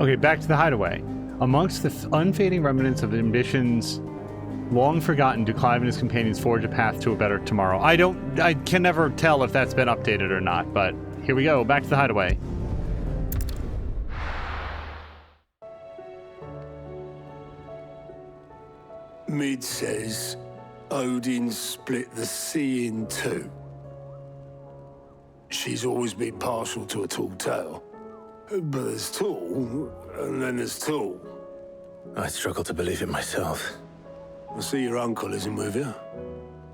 Okay, back to the Hideaway. Amongst the unfading remnants of ambitions long forgotten, do Clive and his companions forge a path to a better tomorrow. I can never tell if that's been updated or not, but here we go, back to the Hideaway. Mid says Odin split the sea in two. She's always been partial to a tall tale. But there's tall, and then there's tall. I struggle to believe it myself. I see your uncle isn't with you.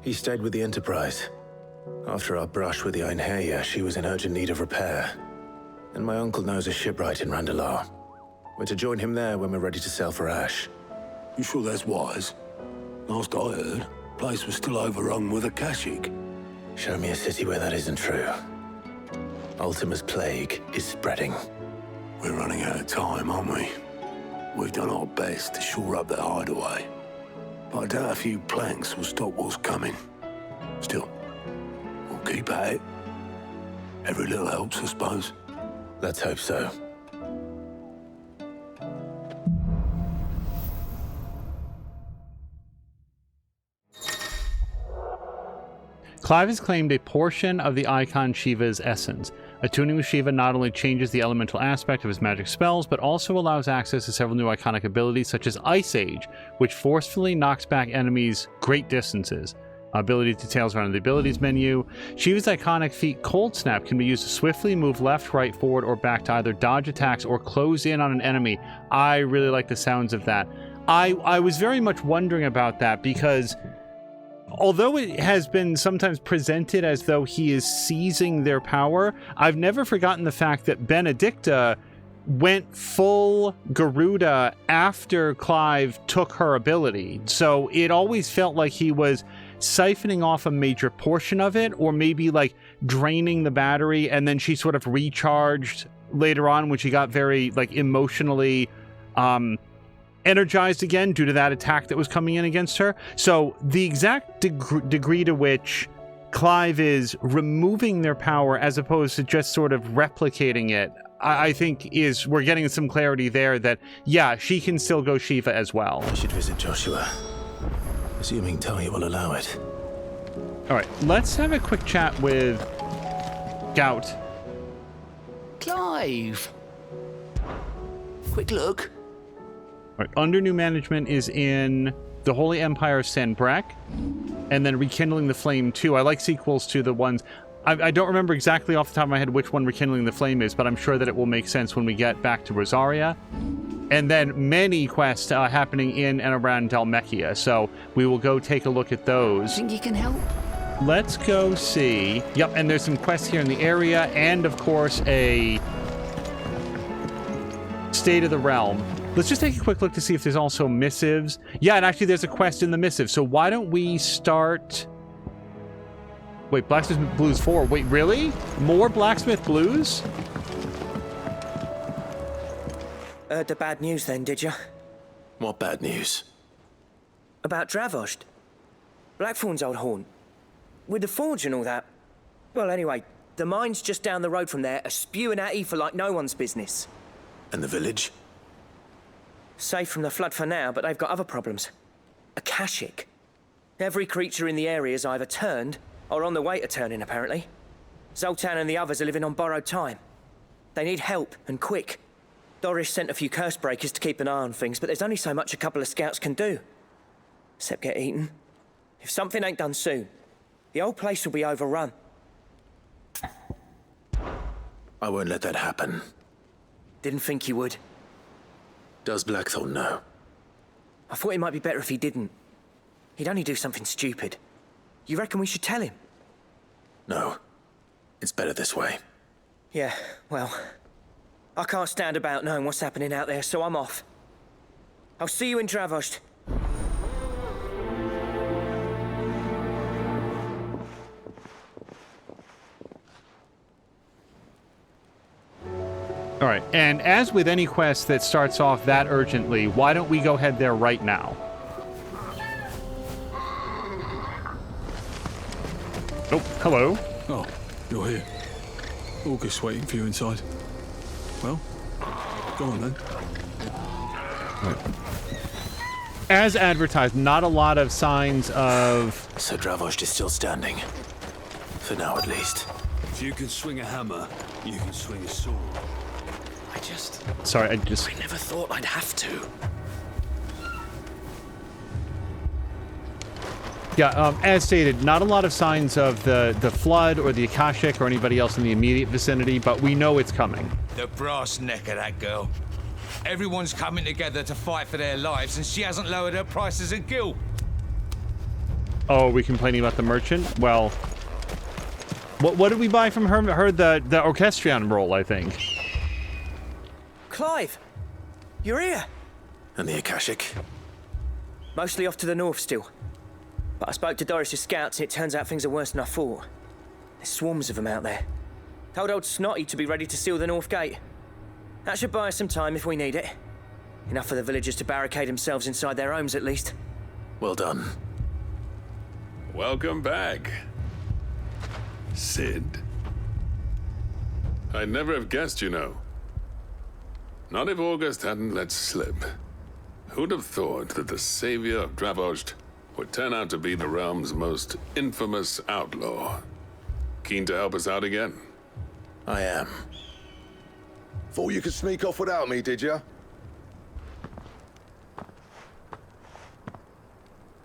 He stayed with the Enterprise. After our brush with the Einherjar, she was in urgent need of repair. And my uncle knows a shipwright in Randalar. We're to join him there when we're ready to sail for Ash. You sure that's wise? Last I heard, the place was still overrun with Akashic. Show me a city where that isn't true. Ultima's plague is spreading. We're running out of time, aren't we? We've done our best to shore up the Hideaway. But I doubt a few planks will stop what's coming. Still, we'll keep at it. Every little helps, I suppose. Let's hope so. Clive has claimed a portion of the Eikon Shiva's essence. Attuning with Shiva not only changes the elemental aspect of his magic spells, but also allows access to several new iconic abilities such as Ice Age, which forcefully knocks back enemies great distances. Ability details are on the abilities menu. Shiva's iconic feat Cold Snap can be used to swiftly move left, right, forward, or back to either dodge attacks or close in on an enemy. I really like the sounds of that. I was very much wondering about that because although it has been sometimes presented as though he is seizing their power, I've never forgotten the fact that Benedicta went full Garuda after Clive took her ability. So it always felt like he was siphoning off a major portion of it, or maybe like draining the battery, and then she sort of recharged later on when she got very like emotionally energized again due to that attack that was coming in against her. So the exact degree to which Clive is removing their power as opposed to just sort of replicating it, I think we're getting some clarity there that, yeah, she can still go Shiva as well. I should visit Joshua, assuming Talia will allow it. All right, let's have a quick chat with Gout. Clive! Quick look. All right, under new management is in the Holy Empire of Sanbreque, and then Rekindling the Flame II. I like sequels to the ones... I don't remember exactly off the top of my head which one Rekindling the Flame is, but I'm sure that it will make sense when we get back to Rosaria. And then many quests happening in and around Dhalmekia, so we will go take a look at those. Think you can help? Let's go see... Yep, and there's some quests here in the area, and of course a State of the Realm. Let's just take a quick look to see if there's also missives. Yeah, and actually there's a quest in the missive. So why don't we start... Wait, Blacksmith Blues IV. Wait, really? More Blacksmith Blues? Heard the bad news then, did you? What bad news? About Dravost. Blackthorn's old haunt. With the forge and all that. Well, anyway, the mines just down the road from there are spewing at ether like no one's business. And the village? Safe from the flood for now, but they've got other problems. Akashic. Every creature in the area is either turned or on the way to turning, apparently. Zoltan and the others are living on borrowed time. They need help, and quick. Doris sent a few curse breakers to keep an eye on things, but there's only so much a couple of scouts can do. Except get eaten. If something ain't done soon, the whole place will be overrun. I won't let that happen. Didn't think you would. Does Blackthorn know? I thought it might be better if he didn't. He'd only do something stupid. You reckon we should tell him? No. It's better this way. Yeah, well, I can't stand about knowing what's happening out there, so I'm off. I'll see you in Dravost. All right, and as with any quest that starts off that urgently, why don't we go head there right now? Oh, hello. Oh, you're here. August waiting for you inside. Well, Go on then. As advertised, not a lot of signs of... So Dravost is still standing. For now, at least. If you can swing a hammer, you can swing a sword. Sorry, I never thought I'd have to. Yeah, as stated, not a lot of signs of the Flood or the Akashic or anybody else in the immediate vicinity, but we know it's coming. The brass neck of that girl. Everyone's coming together to fight for their lives, and she hasn't lowered her prices a gill. Oh, are we complaining about the merchant? Well, what did we buy from her? The Orchestrion roll, I think. Clive! You're here! And the Akashic? Mostly off to the north still. But I spoke to Doris's scouts and it turns out things are worse than I thought. There's swarms of them out there. Told old Snotty to be ready to seal the north gate. That should buy us some time if we need it. Enough for the villagers to barricade themselves inside their homes at least. Well done. Welcome back, Sid. I'd never have guessed, you know. Not if August hadn't let slip. Who'd have thought that the savior of Dravost would turn out to be the realm's most infamous outlaw? Keen to help us out again? I am. Thought you could sneak off without me, did ya?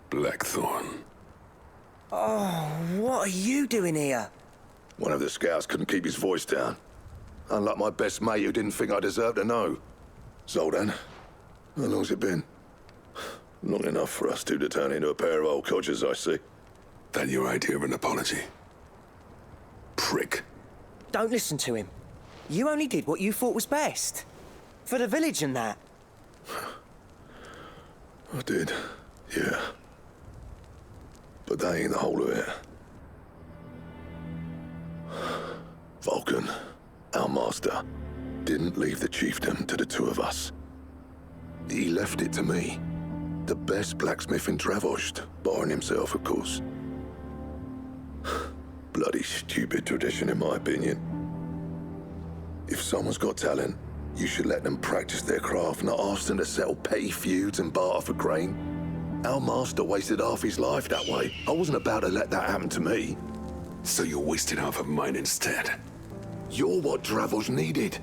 Blackthorn. Oh, what are you doing here? One of the scouts couldn't keep his voice down. Unlike my best mate who didn't think I deserved to know. Zoltan, how long's it been? Long enough for us two to turn into a pair of old codgers, I see. That your idea of an apology? Prick. Don't listen to him. You only did what you thought was best. For the village and that. I did, yeah. But that ain't the whole of it. Vulcan, our master, didn't leave the chiefdom to the two of us. He left it to me. The best blacksmith in Dravost, barring himself, of course. Bloody stupid tradition, in my opinion. If someone's got talent, you should let them practice their craft, not ask them to settle petty feuds and barter for grain. Our master wasted half his life that way. I wasn't about to let that happen to me. So you wasted half of mine instead? You're what Dravost needed.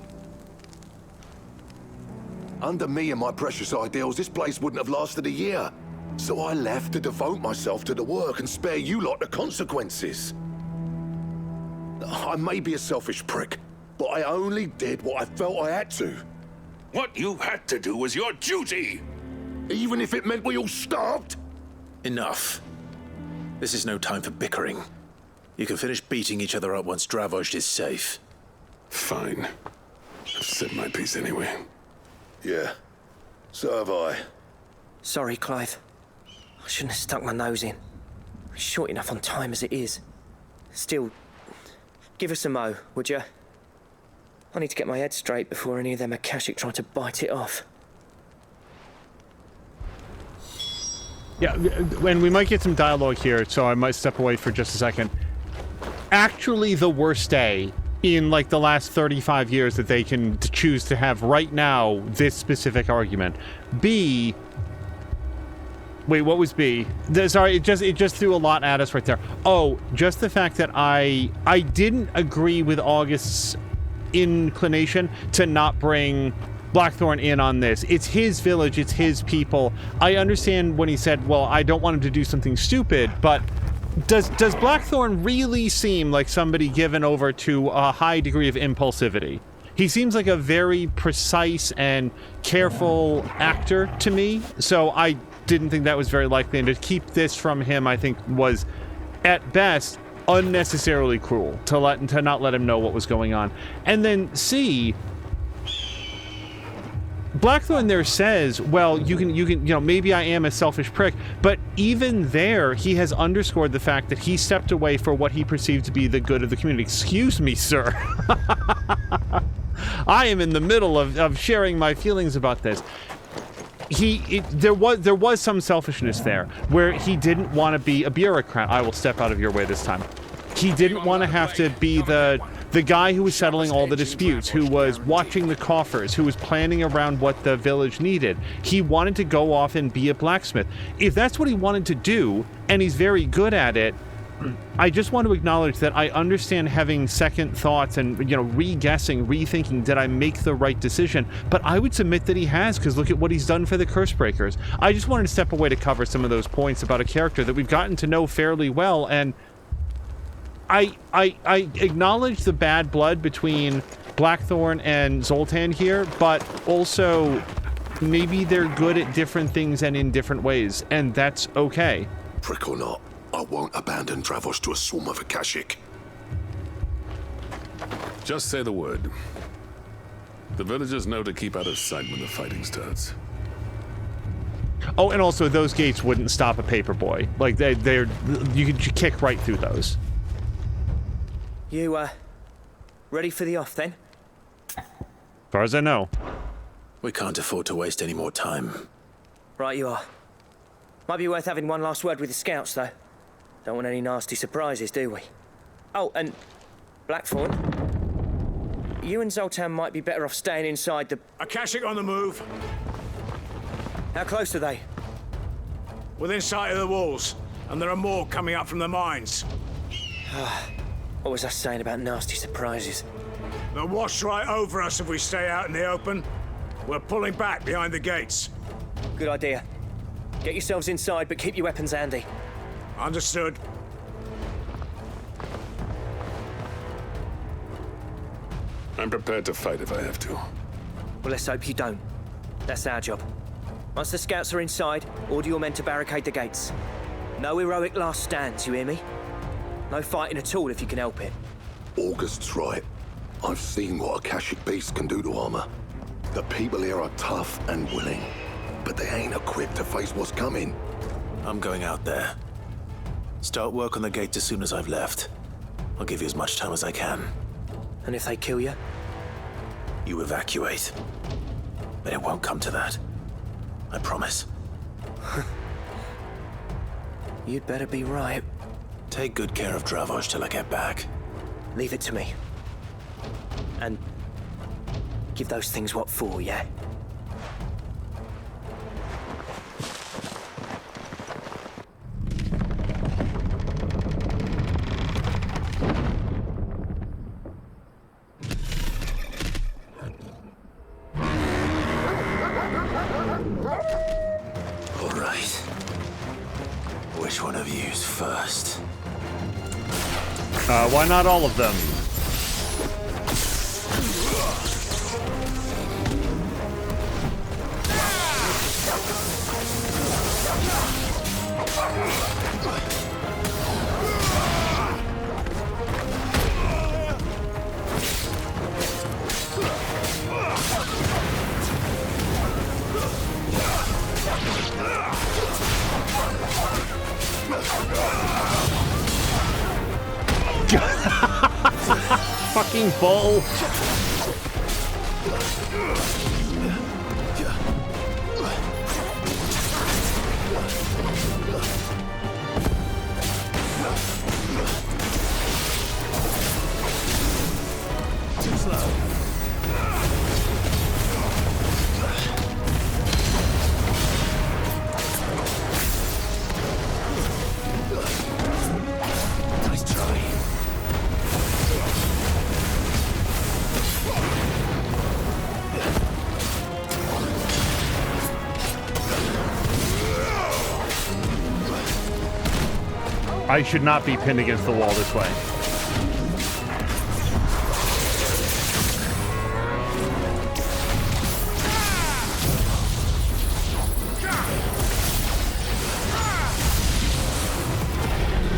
Under me and my precious ideals, this place wouldn't have lasted a year. So I left to devote myself to the work and spare you lot the consequences. I may be a selfish prick, but I only did what I felt I had to. What you had to do was your duty! Even if it meant we all starved? Enough. This is no time for bickering. You can finish beating each other up once Dravost is safe. Fine. I've said my piece anyway. Yeah, so have I. Sorry, Clive. I shouldn't have stuck my nose in. We're short enough on time as it is. Still, give us a mo, would you? I need to get my head straight before any of them Akashic try to bite it off. Yeah, and we might get some dialogue here, so I might step away for just a second. Actually, the worst day in, like, the last 35 years that they can choose to have right now this specific argument. B... Wait, what was B? Sorry, it just threw a lot at us right there. Oh, just the fact that I didn't agree with August's inclination to not bring Blackthorn in on this. It's his village, it's his people. I understand when he said, well, I don't want him to do something stupid, but does Blackthorn really seem like somebody given over to a high degree of impulsivity? He seems like a very precise and careful actor to me, so I didn't think that was very likely, and to keep this from him, I think, was, at best, unnecessarily cruel to not let him know what was going on. And then C, Blackthorn there says, well, you can, maybe I am a selfish prick, but even there, he has underscored the fact that he stepped away for what he perceived to be the good of the community. Excuse me, sir. I am in the middle of sharing my feelings about this. There was some selfishness there, where he didn't want to be a bureaucrat. I will step out of your way this time. He didn't want to have to be the The guy who was settling all the disputes, who was watching the coffers, who was planning around what the village needed. He wanted to go off and be a blacksmith. If that's what he wanted to do, and he's very good at it, I just want to acknowledge that I understand having second thoughts and, you know, re-guessing, rethinking, did I make the right decision? But I would submit that he has, because look at what he's done for the Cursebreakers. I just wanted to step away to cover some of those points about a character that we've gotten to know fairly well, and I acknowledge the bad blood between Blackthorn and Zoltan here, but also maybe they're good at different things and in different ways, and that's okay. Prick or not, I won't abandon Dravosh to a swarm of Akashic. Just say the word. The villagers know to keep out of sight when the fighting starts. Oh, and also those gates wouldn't stop a paperboy. Like they're you could kick right through those. You, ready for the off, then? As far as I know. We can't afford to waste any more time. Right you are. Might be worth having one last word with the scouts, though. Don't want any nasty surprises, do we? Oh, and Blackthorn, you and Zoltan might be better off staying inside the... Akashic on the move. How close are they? Within sight of the walls, and there are more coming up from the mines. What was I saying about nasty surprises? They'll wash right over us if we stay out in the open. We're pulling back behind the gates. Good idea. Get yourselves inside, but keep your weapons handy. Understood. I'm prepared to fight if I have to. Well, let's hope you don't. That's our job. Once the scouts are inside, order your men to barricade the gates. No heroic last stands, you hear me? No fighting at all if you can help it. August's right. I've seen what Akashic beasts can do to armor. The people here are tough and willing, but they ain't equipped to face what's coming. I'm going out there. Start work on the gate as soon as I've left. I'll give you as much time as I can. And if they kill you? You evacuate. But it won't come to that. I promise. You'd better be right. Take good care of Dravosh till I get back. Leave it to me. And give those things what for, yeah? All right. Which one of you's first? Why not all of them? Fucking bull. Too slow. Nice try. I should not be pinned against the wall this way.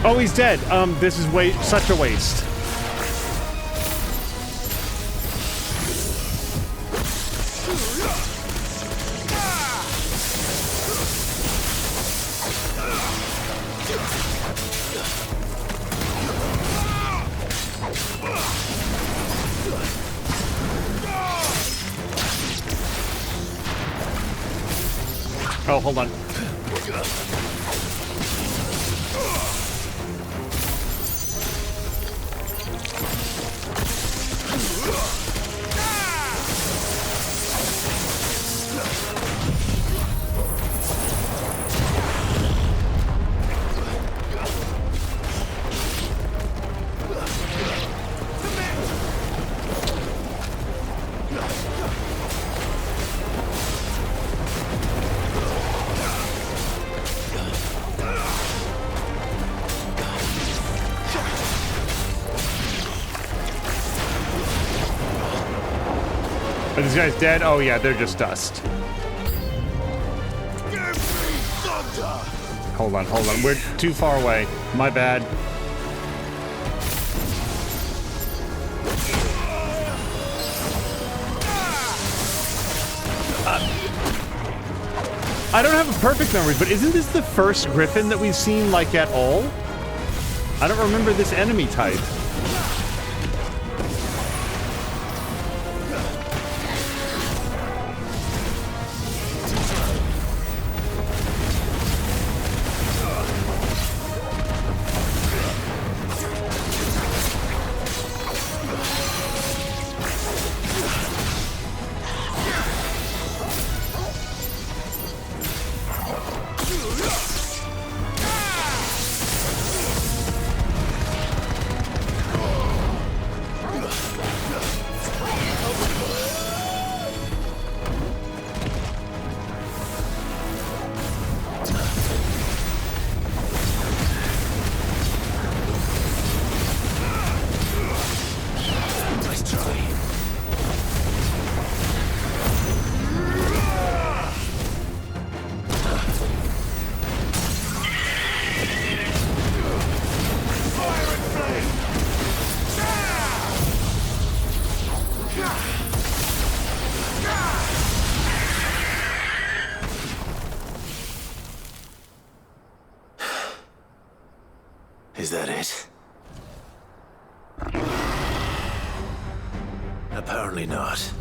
Oh, he's dead. This is such a waste. Oh, hold on. Are these guys dead? Oh yeah, they're just dust. Hold on. We're too far away. My bad. I don't have a perfect memory, but isn't this the first Griffin that we've seen, like, at all? I don't remember this enemy type. Is that it? Apparently not.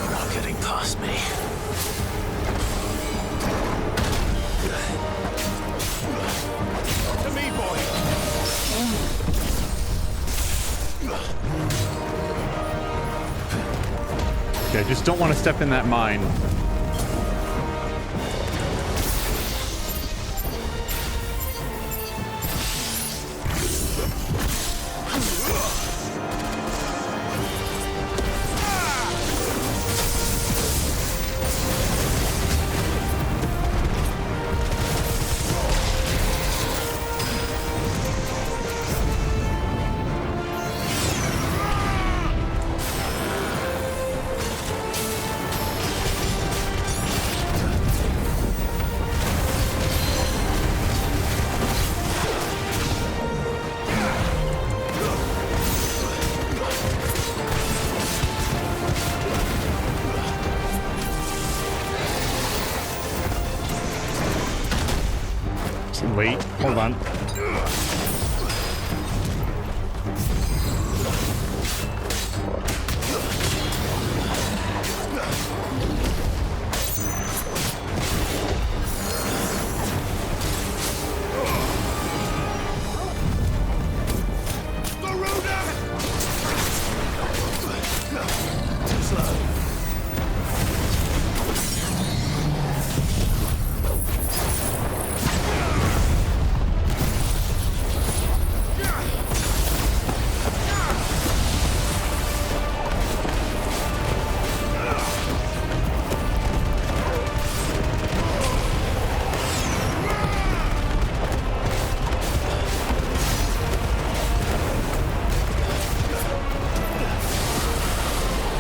Not getting past me. To me, boy! Okay, I just don't want to step in that mine. Wait, hold on.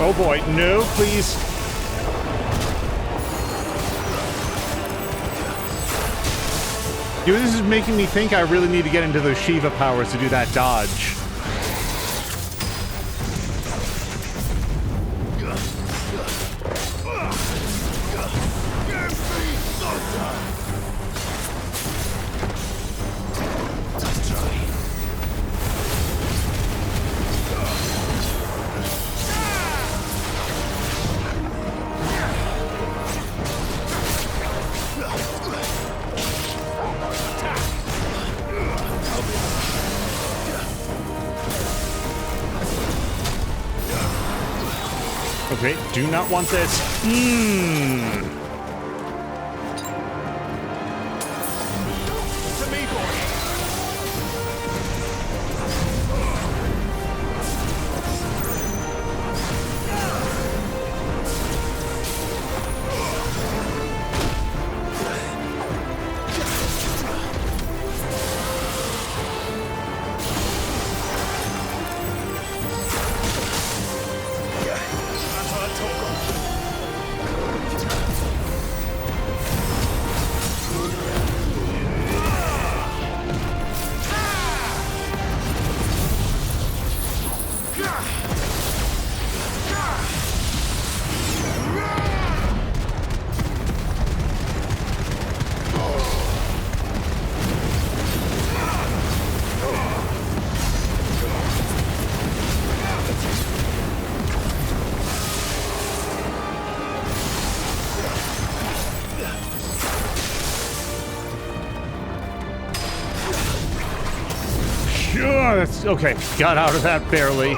Oh boy, no, please. Dude, this is making me think I really need to get into those Shiva powers to do that dodge. Okay, do not want this. To me, boy! Oh, that's okay. Got out of that barely.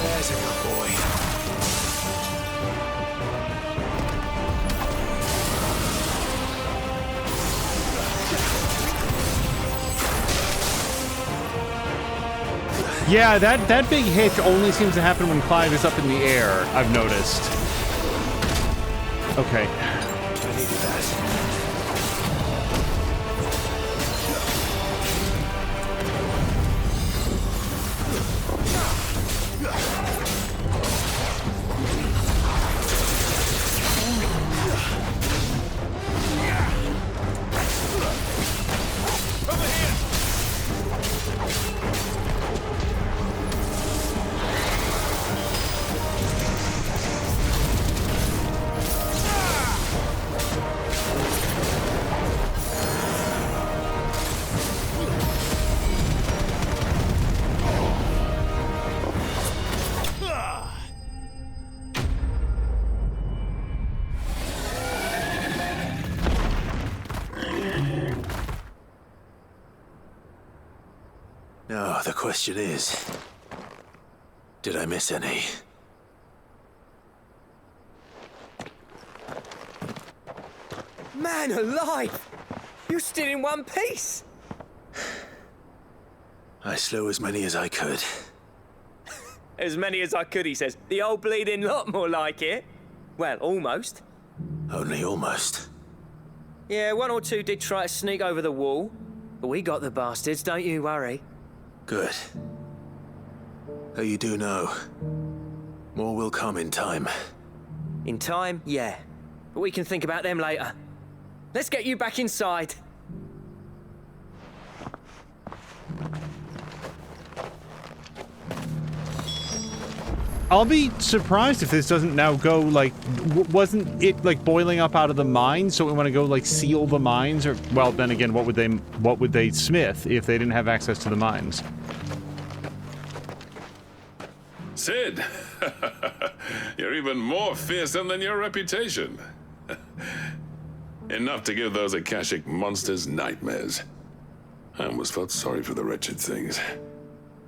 There's a good boy. Yeah, that big hitch only seems to happen when Clive is up in the air, I've noticed. Okay. I needed that. Now, the question is, did I miss any? Man alive! You're still in one piece! I slew as many as I could. As many as I could, he says. The old bleeding lot, more like it. Well, almost. Only almost. Yeah, one or two did try to sneak over the wall. But we got the bastards, don't you worry. Good. Though you do know, more will come in time. In time, yeah. But we can think about them later. Let's get you back inside. I'll be surprised if this doesn't now go, like, wasn't it, like, boiling up out of the mines, so we want to go, like, seal the mines, or, well, then again, what would they smith if they didn't have access to the mines? Sid, you're even more fearsome than your reputation. Enough to give those Akashic monsters nightmares. I almost felt sorry for the wretched things.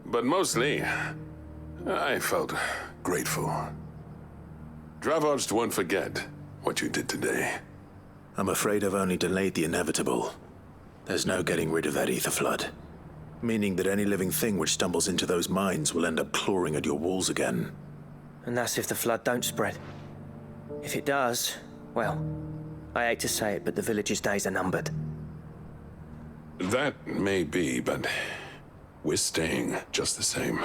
But mostly, I felt grateful. Dravoged won't forget what you did today. I'm afraid I've only delayed the inevitable. There's no getting rid of that ether flood. Meaning that any living thing which stumbles into those mines will end up clawing at your walls again. And that's if the flood don't spread. If it does, well, I hate to say it, but the village's days are numbered. That may be, but we're staying just the same.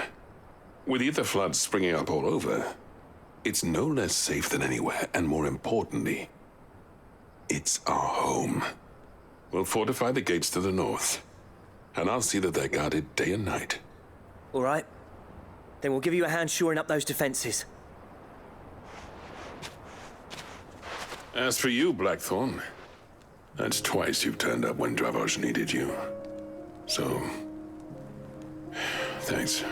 With ether floods springing up all over, it's no less safe than anywhere, and more importantly, it's our home. We'll fortify the gates to the north, and I'll see that they're guarded day and night. All right. Then we'll give you a hand shoring up those defenses. As for you, Blackthorn, that's twice you've turned up when Dravoj needed you. So, thanks.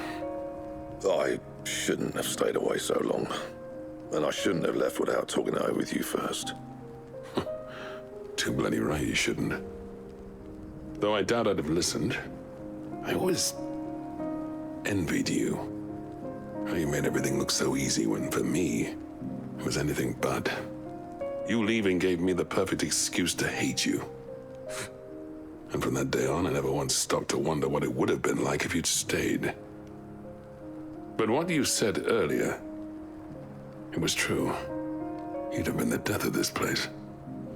I shouldn't have stayed away so long. And I shouldn't have left without talking it over with you first. Too bloody right you shouldn't. Though I doubt I'd have listened. I always envied you. How you made everything look so easy when, for me, it was anything but. You leaving gave me the perfect excuse to hate you. And from that day on, I never once stopped to wonder what it would have been like if you'd stayed. But what you said earlier, it was true. You'd have been the death of this place.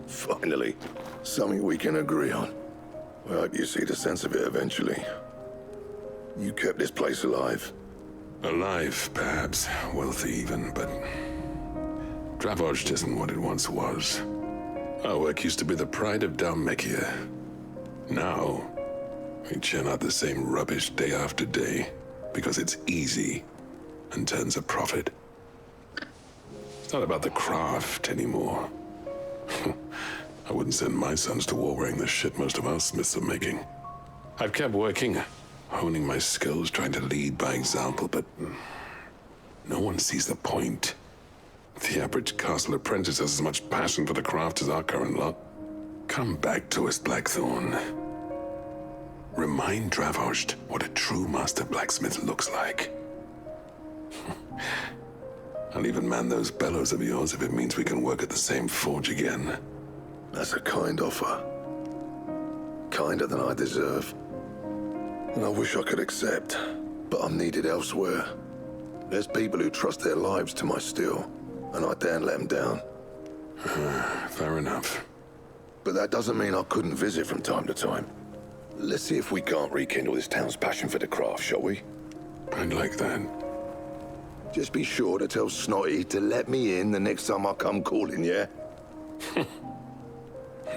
Finally, something we can agree on. I hope you see the sense of it eventually. You kept this place alive. Alive, perhaps. Wealthy even, but Dravoj isn't what it once was. Our work used to be the pride of Dalmekia. Now, we churn out the same rubbish day after day because it's easy and turns a profit. It's not about the craft anymore. I wouldn't send my sons to war wearing the shit most of our smiths are making. I've kept working, honing my skills, trying to lead by example, but no one sees the point. The average castle apprentice has as much passion for the craft as our current lot. Come back to us, Blackthorn. Remind Dravost what a true master blacksmith looks like. I'll even man those bellows of yours if it means we can work at the same forge again. That's a kind offer. Kinder than I deserve. And I wish I could accept, but I'm needed elsewhere. There's people who trust their lives to my steel, and I daren't let them down. Fair enough. But that doesn't mean I couldn't visit from time to time. Let's see if we can't rekindle this town's passion for the craft, shall we? I'd like that. Just be sure to tell Snotty to let me in the next time I come calling, yeah?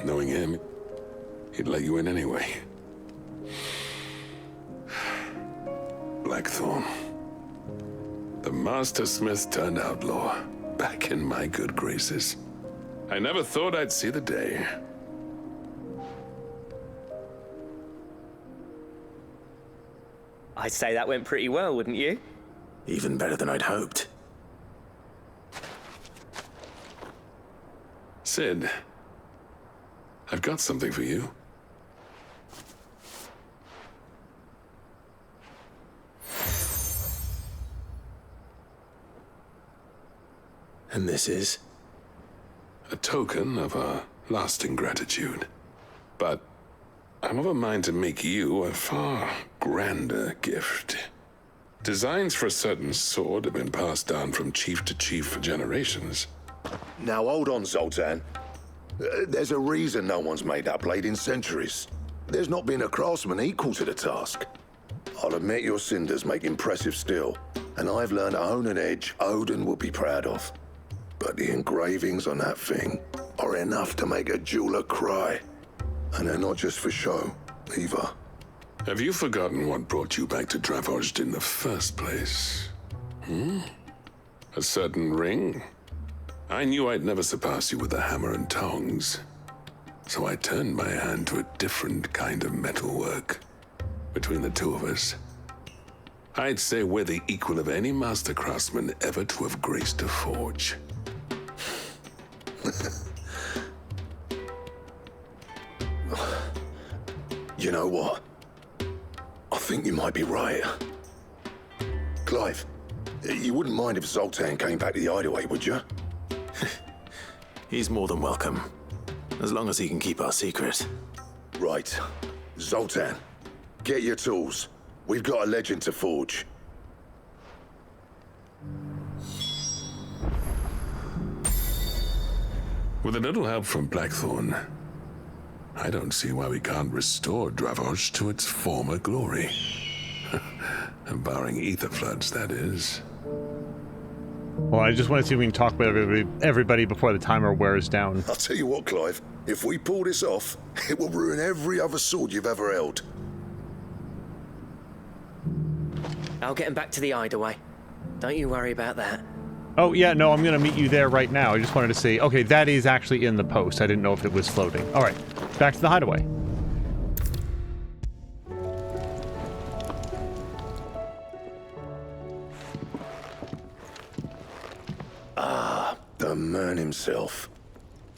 Knowing him, he'd let you in anyway. Blackthorn. The Master Smith turned outlaw, back in my good graces. I never thought I'd see the day. I'd say that went pretty well, wouldn't you? Even better than I'd hoped. Sid, I've got something for you. And this is? A token of our lasting gratitude. But I'm of a mind to make you a far grander gift. Designs for a certain sword have been passed down from chief to chief for generations. Now hold on, Zoltan. There's a reason no one's made that blade in centuries. There's not been a craftsman equal to the task. I'll admit your cinders make impressive steel, and I've learned to own an edge Odin will be proud of. But the engravings on that thing are enough to make a jeweler cry. And they're not just for show, either. Have you forgotten what brought you back to Dravost in the first place? A certain ring? I knew I'd never surpass you with the hammer and tongs. So I turned my hand to a different kind of metalwork. Between the two of us, I'd say we're the equal of any master craftsman ever to have graced a forge. You know what? I think you might be right. Clive, you wouldn't mind if Zoltan came back to the Hideaway, would you? He's more than welcome. As long as he can keep our secret. Right. Zoltan, get your tools. We've got a legend to forge. With a little help from Blackthorn, I don't see why we can't restore Dravost to its former glory. Barring ether floods, that is. Well, I just want to see if we can talk about everybody before the timer wears down. I'll tell you what, Clive. If we pull this off, it will ruin every other sword you've ever held. I'll get him back to the Hideaway. Don't you worry about that. Oh, yeah, no, I'm going to meet you there right now. I just wanted to see. Okay, that is actually in the post. I didn't know if it was floating. All right, back to the Hideaway. The man himself.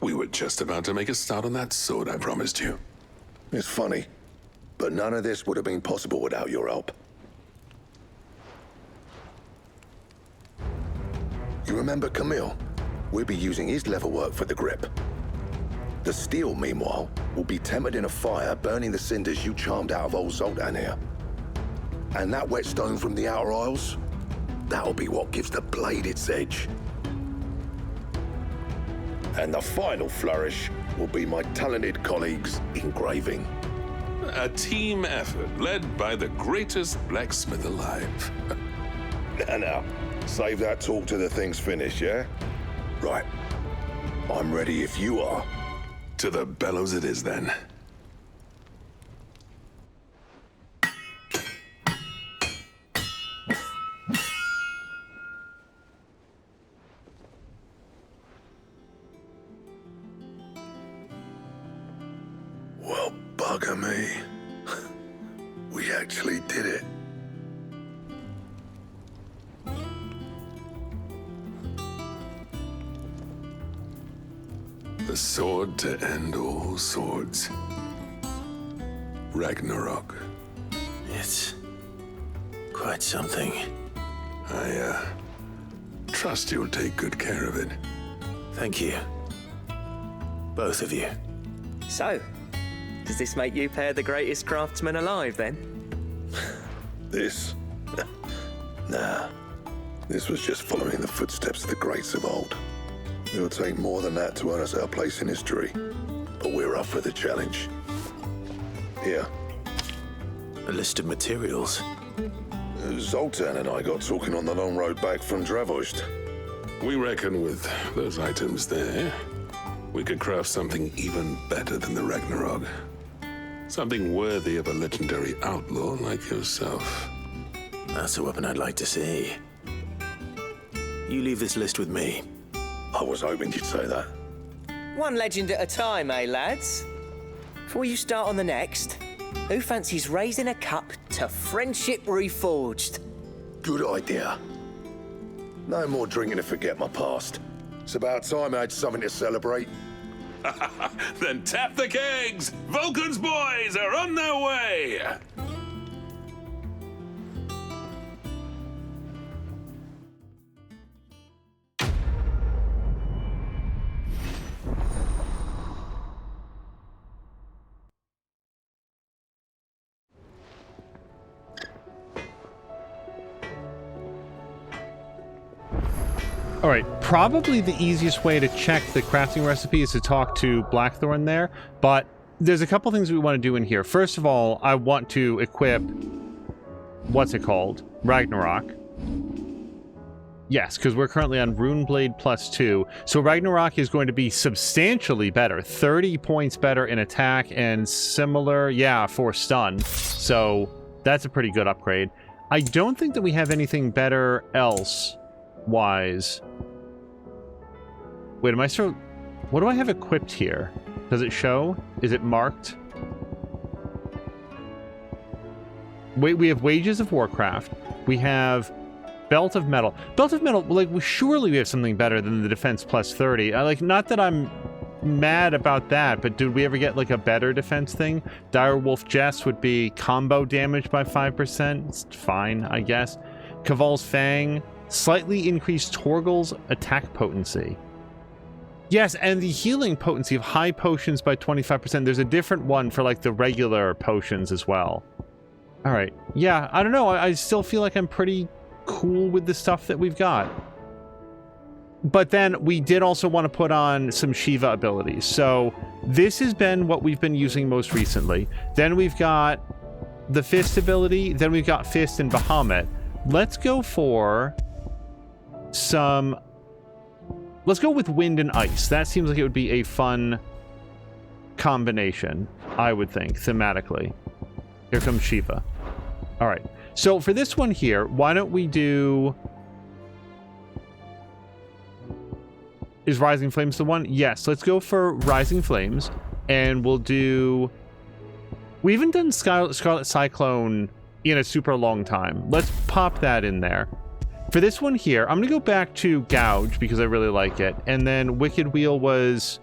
We were just about to make a start on that sword I promised you. It's funny, but none of this would have been possible without your help. You remember Camille? We'll be using his leatherwork for the grip. The steel, meanwhile, will be tempered in a fire, burning the cinders you charmed out of old Zoltan here. And that whetstone from the Outer Isles, that'll be what gives the blade its edge. And the final flourish will be my talented colleagues' engraving. A team effort led by the greatest blacksmith alive. Now, save that talk till the thing's finished, yeah? Right. I'm ready if you are. To the bellows it is, then. Well, bugger me. We actually did it. The sword to end all swords. Ragnarok. It's quite something. I trust you'll take good care of it. Thank you. Both of you. So, does this make you pair the greatest craftsman alive, then? This? Nah. This was just following the footsteps of the greats of old. It'll take more than that to earn us our place in history. But we're up for the challenge. Here. A list of materials. Zoltan and I got talking on the long road back from Dravozd. We reckon with those items there, we could craft something even better than the Ragnarok. Something worthy of a legendary outlaw like yourself. That's a weapon I'd like to see. You leave this list with me. I was hoping you'd say that. One legend at a time, eh, lads? Before you start on the next, who fancies raising a cup to friendship reforged? Good idea. No more drinking to forget my past. It's about time I had something to celebrate. Then tap the kegs! Vulcan's boys are on their way! All right, probably the easiest way to check the crafting recipe is to talk to Blackthorn there, but there's a couple things we want to do in here. First of all, I want to equip, what's it called? Ragnarok. Yes, because we're currently on Runeblade +2, so Ragnarok is going to be substantially better, 30 points better in attack and similar, yeah, for stun. So that's a pretty good upgrade. I don't think that we have anything better else wise. Wait, am I still... What do I have equipped here? Does it show? Is it marked? Wait, we have Wages of Warcraft. We have Belt of Metal. Belt of Metal, like, surely we have something better than the defense +30. Like, not that I'm mad about that, but did we ever get, like, a better defense thing? Direwolf Jess would be combo damage by 5%. It's fine, I guess. Caval's Fang. Slightly increased Torgal's attack potency. Yes, and the healing potency of high potions by 25%. There's a different one for, like, the regular potions as well. All right. Yeah, I don't know. I still feel like I'm pretty cool with the stuff that we've got. But then we did also want to put on some Shiva abilities. So this has been what we've been using most recently. Then we've got the Fist ability. Then we've got Fist and Bahamut. Let's go for some... Let's go with Wind and Ice. That seems like it would be a fun combination, I would think, thematically. Here comes Shiva. All right. So for this one here, why don't we do... Is Rising Flames the one? Yes, let's go for Rising Flames. And we'll do... We haven't done Scarlet Cyclone in a super long time. Let's pop that in there. For this one here, I'm going to go back to Gouge because I really like it. And then Wicked Wheel was...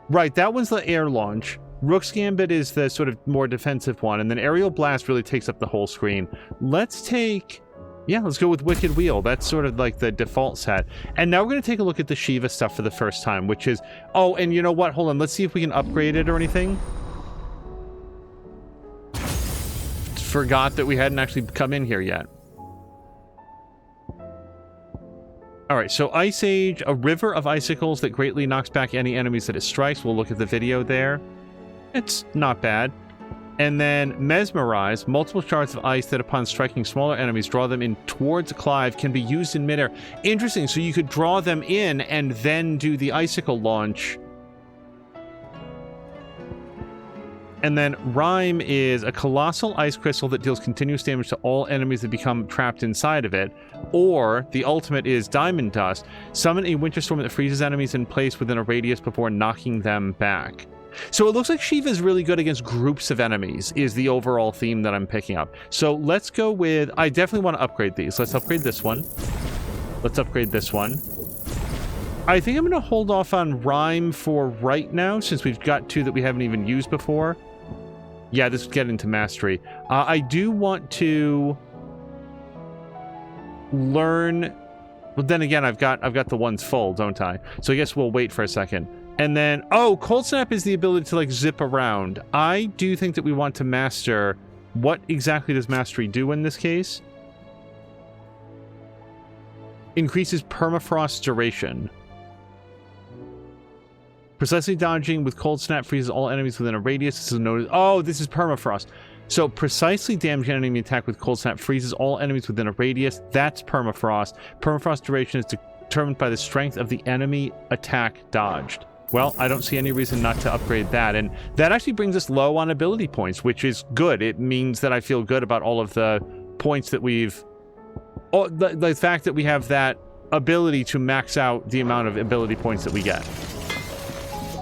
Right, that one's the air launch. Rook's Gambit is the sort of more defensive one. And then Aerial Blast really takes up the whole screen. Let's take... Yeah, let's go with Wicked Wheel. That's sort of like the default set. And now we're going to take a look at the Shiva stuff for the first time, which is... Oh, and you know what? Hold on. Let's see if we can upgrade it or anything. Forgot that we hadn't actually come in here yet. Alright, so Ice Age, a river of icicles that greatly knocks back any enemies that it strikes. We'll look at the video there. It's not bad. And then Mesmerize, multiple shards of ice that upon striking smaller enemies draw them in towards Clive, can be used in midair. Interesting, so you could draw them in and then do the icicle launch. And then Rhyme is a colossal ice crystal that deals continuous damage to all enemies that become trapped inside of it. Or the ultimate is Diamond Dust. Summon a winter storm that freezes enemies in place within a radius before knocking them back. So it looks like Shiva is really good against groups of enemies, is the overall theme that I'm picking up. So let's go with... I definitely want to upgrade these. Let's upgrade this one. Let's upgrade this one. I think I'm going to hold off on Rhyme for right now, since we've got 2 that we haven't even used before. Yeah, this would get into Mastery. I do want to learn... But then again, I've got the ones full, don't I? So I guess we'll wait for a second. And then... Oh, Cold Snap is the ability to, like, zip around. I do think that we want to master... What exactly does Mastery do in this case? Increases permafrost duration. Precisely dodging with Cold Snap freezes all enemies within a radius. This is noticed. Oh, this is permafrost. So precisely damage an enemy attack with Cold Snap freezes all enemies within a radius. That's permafrost. Permafrost duration is determined by the strength of the enemy attack dodged. Well, I don't see any reason not to upgrade that. And that actually brings us low on ability points, which is good. It means that I feel good about all of the points that we've... Oh, the fact that we have that ability to max out the amount of ability points that we get.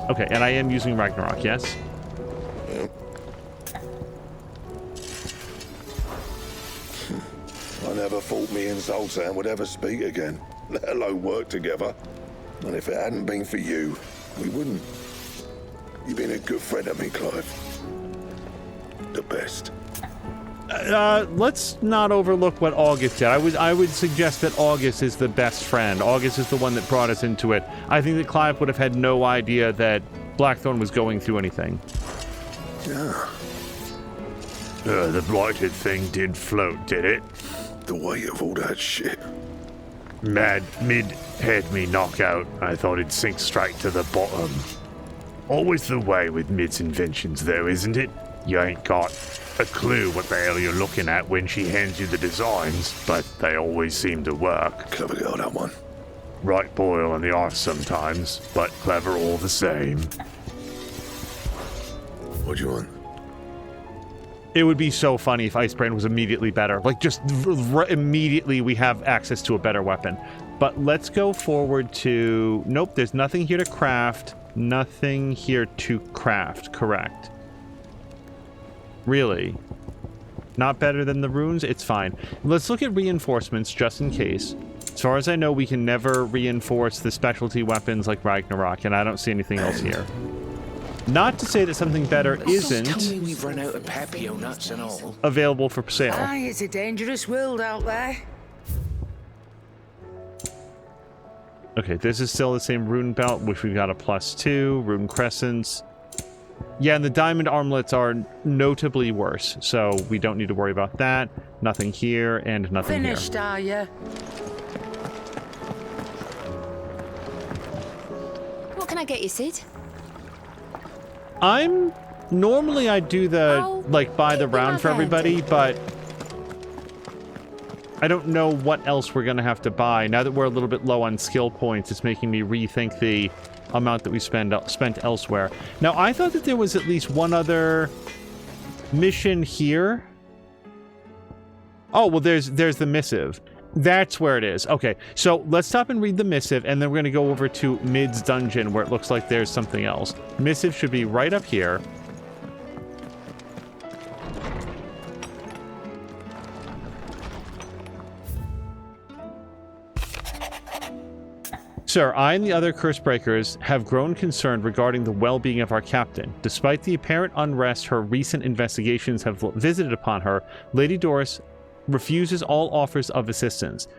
Okay, and I am using Ragnarok, yes? I never thought me and Zoltan would ever speak again, let alone work together. And if it hadn't been for you, we wouldn't. You've been a good friend of me, Clive. The best. Let's not overlook what August did. I would suggest that August is the best friend. August is the one that brought us into it. I think that Clive would have had no idea that Blackthorn was going through anything. Yeah. The blighted thing did float, did it? The weight of all that shit. Mid had me knock out. I thought it'd sink straight to the bottom. Always the way with Mid's inventions, though, isn't it? You ain't got a clue what the hell you're looking at when she hands you the designs, but they always seem to work. Clever girl, that one. Right boil on the arse sometimes, but clever all the same. What do you want? It would be so funny if Icebrand was immediately better. Like, just immediately we have access to a better weapon. But let's go forward to... Nope, there's nothing here to craft. Nothing here to craft, correct. Really? Not better than the runes? It's fine. Let's look at reinforcements, just in case. As far as I know, we can never reinforce the specialty weapons like Ragnarok, and I don't see anything else here. Not to say that something better isn't We've run out of Papio nuts and all. available for sale. Aye, it's a dangerous world out there. Okay, this is still the same rune belt, which we've got a +2, rune crescents. Yeah, and the diamond armlets are notably worse, so we don't need to worry about that. Nothing here, and nothing Finished, here. are you? What can I get you, Sid? Normally I do the, like, buy the round for everybody, but I don't know what else we're gonna have to buy. Now that we're a little bit low on skill points, it's making me rethink the amount that we spent elsewhere. Now, I thought that there was at least one other mission here. Oh, well, there's the missive. That's where it is. Okay, so let's stop and read the missive, and then we're going to go over to Mid's dungeon, where it looks like there's something else. Missive should be right up here. Sir, I and the other Cursebreakers have grown concerned regarding the well-being of our captain. Despite the apparent unrest her recent investigations have visited upon her, Lady Doris refuses all offers of assistance.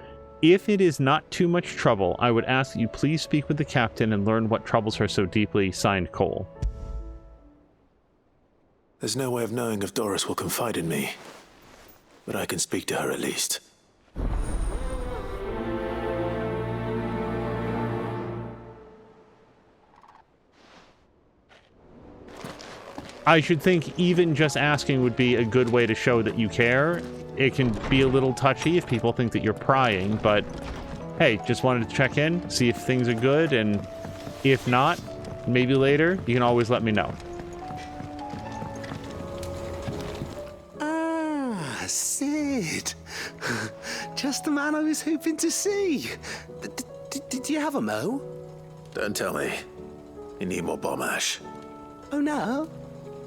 If it is not too much trouble, I would ask that you please speak with the captain and learn what troubles her so deeply. Signed, Cole. There's no way of knowing if Doris will confide in me, but I can speak to her at least. I should think even just asking would be a good way to show that you care. It can be a little touchy if people think that you're prying, but hey, just wanted to check in, see if things are good, and if not, maybe later, you can always let me know. Ah, Sid. Just the man I was hoping to see. Did you have a mo? Don't tell me. You need more bomb ash. Oh no,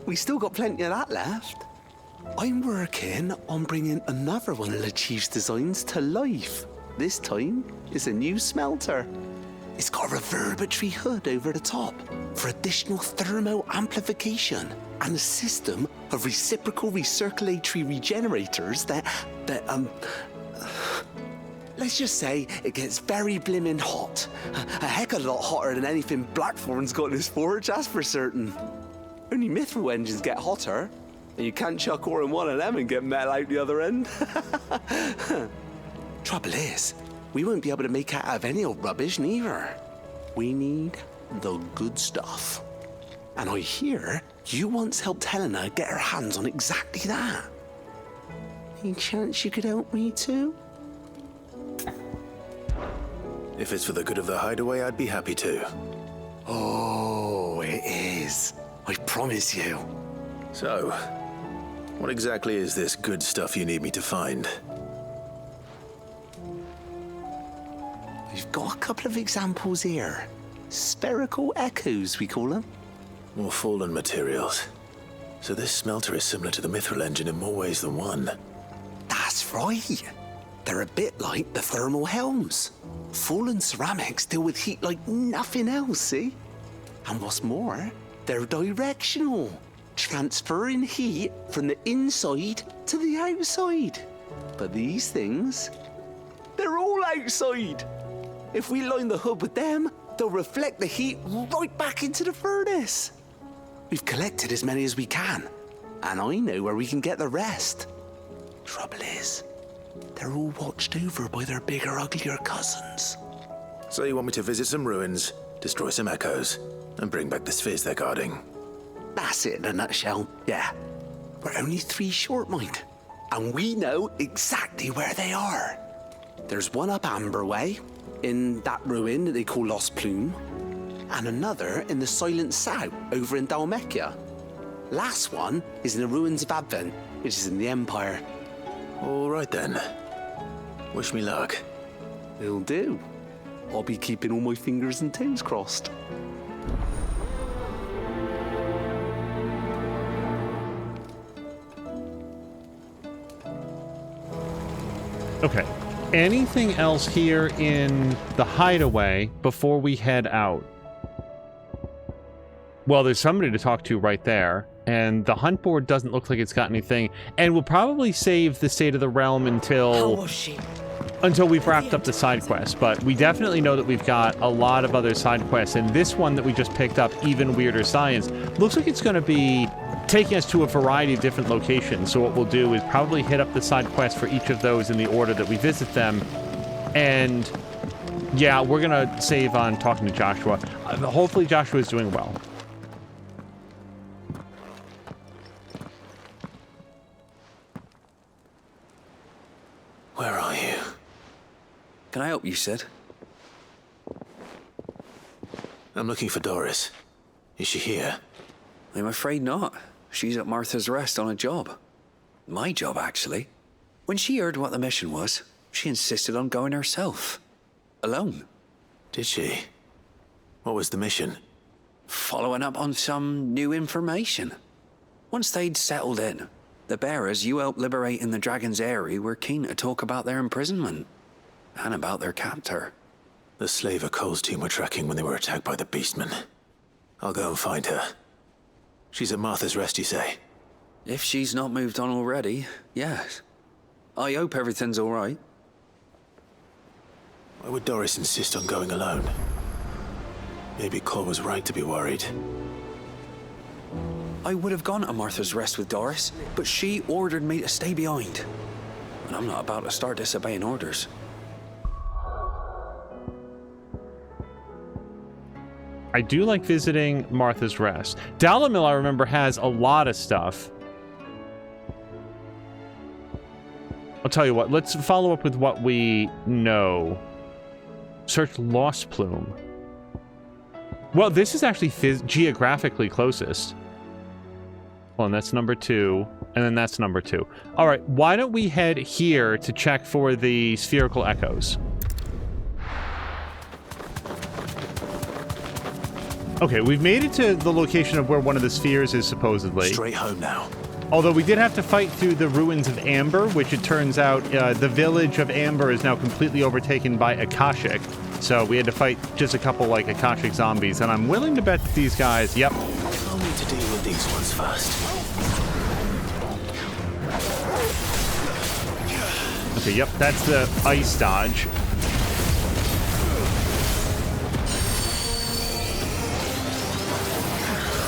we still got plenty of that left. I'm working on bringing another one of the Chief's designs to life. This time, it's a new smelter. It's got a reverberatory hood over the top for additional thermal amplification and a system of reciprocal recirculatory regenerators that let's just say it gets very blimmin' hot. A heck of a lot hotter than anything Blackthorn's got in his forge, that's for certain. Only mithril engines get hotter, and you can't chuck ore in one of them and get metal out the other end. Trouble is, we won't be able to make out of any old rubbish neither. We need the good stuff. And I hear you once helped Helena get her hands on exactly that. Any chance you could help me too? If it's for the good of the Hideaway, I'd be happy to. Oh, it is. I promise you. So, what exactly is this good stuff you need me to find? We've got a couple of examples here. Spherical echoes, we call them. More fallen materials. So this smelter is similar to the mithril engine in more ways than one. That's right. They're a bit like the thermal helms. Fallen ceramics deal with heat like nothing else, see? And what's more, they're directional, transferring heat from the inside to the outside. But these things, they're all outside. If we line the hood with them, they'll reflect the heat right back into the furnace. We've collected as many as we can, and I know where we can get the rest. Trouble is, they're all watched over by their bigger, uglier cousins. So you want me to visit some ruins, destroy some echoes, and bring back the spheres they're guarding? That's it in a nutshell, yeah. We're only 3 short, mind, and we know exactly where they are. There's one up Amber Way, in that ruin that they call Lost Plume, and another in the Silent South over in Dalmekia. Last one is in the ruins of Advent, which is in the Empire. All right then. Wish me luck. Will do. I'll be keeping all my fingers and toes crossed. Okay. Anything else here in the Hideaway before we head out? Well, there's somebody to talk to right there, and the hunt board doesn't look like it's got anything, and we'll probably save the State of the Realm until we've wrapped up the side quest, but we definitely know that we've got a lot of other side quests, and this one that we just picked up, Even Weirder Science, looks like it's going to be taking us to a variety of different locations. So what we'll do is probably hit up the side quest for each of those in the order that we visit them, and yeah, we're going to save on talking to Joshua. Hopefully Joshua is doing well. Where are you? Can I help you, Sid? I'm looking for Doris. Is she here? I'm afraid not. She's at Martha's Rest on a job. My job, actually. When she heard what the mission was, she insisted on going herself. Alone. Did she? What was the mission? Following up on some new information. Once they'd settled in, the bearers you helped liberate in the Dragon's Eyrie were keen to talk about their imprisonment. And about their captor. The slaver Cole's team were tracking when they were attacked by the Beastmen. I'll go and find her. She's at Martha's Rest, you say? If she's not moved on already, yes. I hope everything's all right. Why would Doris insist on going alone? Maybe Cole was right to be worried. I would have gone to Martha's Rest with Doris, but she ordered me to stay behind. And I'm not about to start disobeying orders. I do like visiting Martha's Rest. Dalamil, I remember, has a lot of stuff. I'll tell you what, let's follow up with what we know. Search Lost Plume. Well, this is actually geographically closest. Well, and that's number 2, and then that's number 2. All right, why don't we head here to check for the spherical echoes? Okay, we've made it to the location of where one of the spheres is supposedly. Straight home now. Although we did have to fight through the ruins of Amber, which it turns out the village of Amber is now completely overtaken by Akashic. So we had to fight just a couple like Akashic zombies, and I'm willing to bet that these guys, yep. I'll need to deal with these ones first. Okay, yep, that's the ice dodge.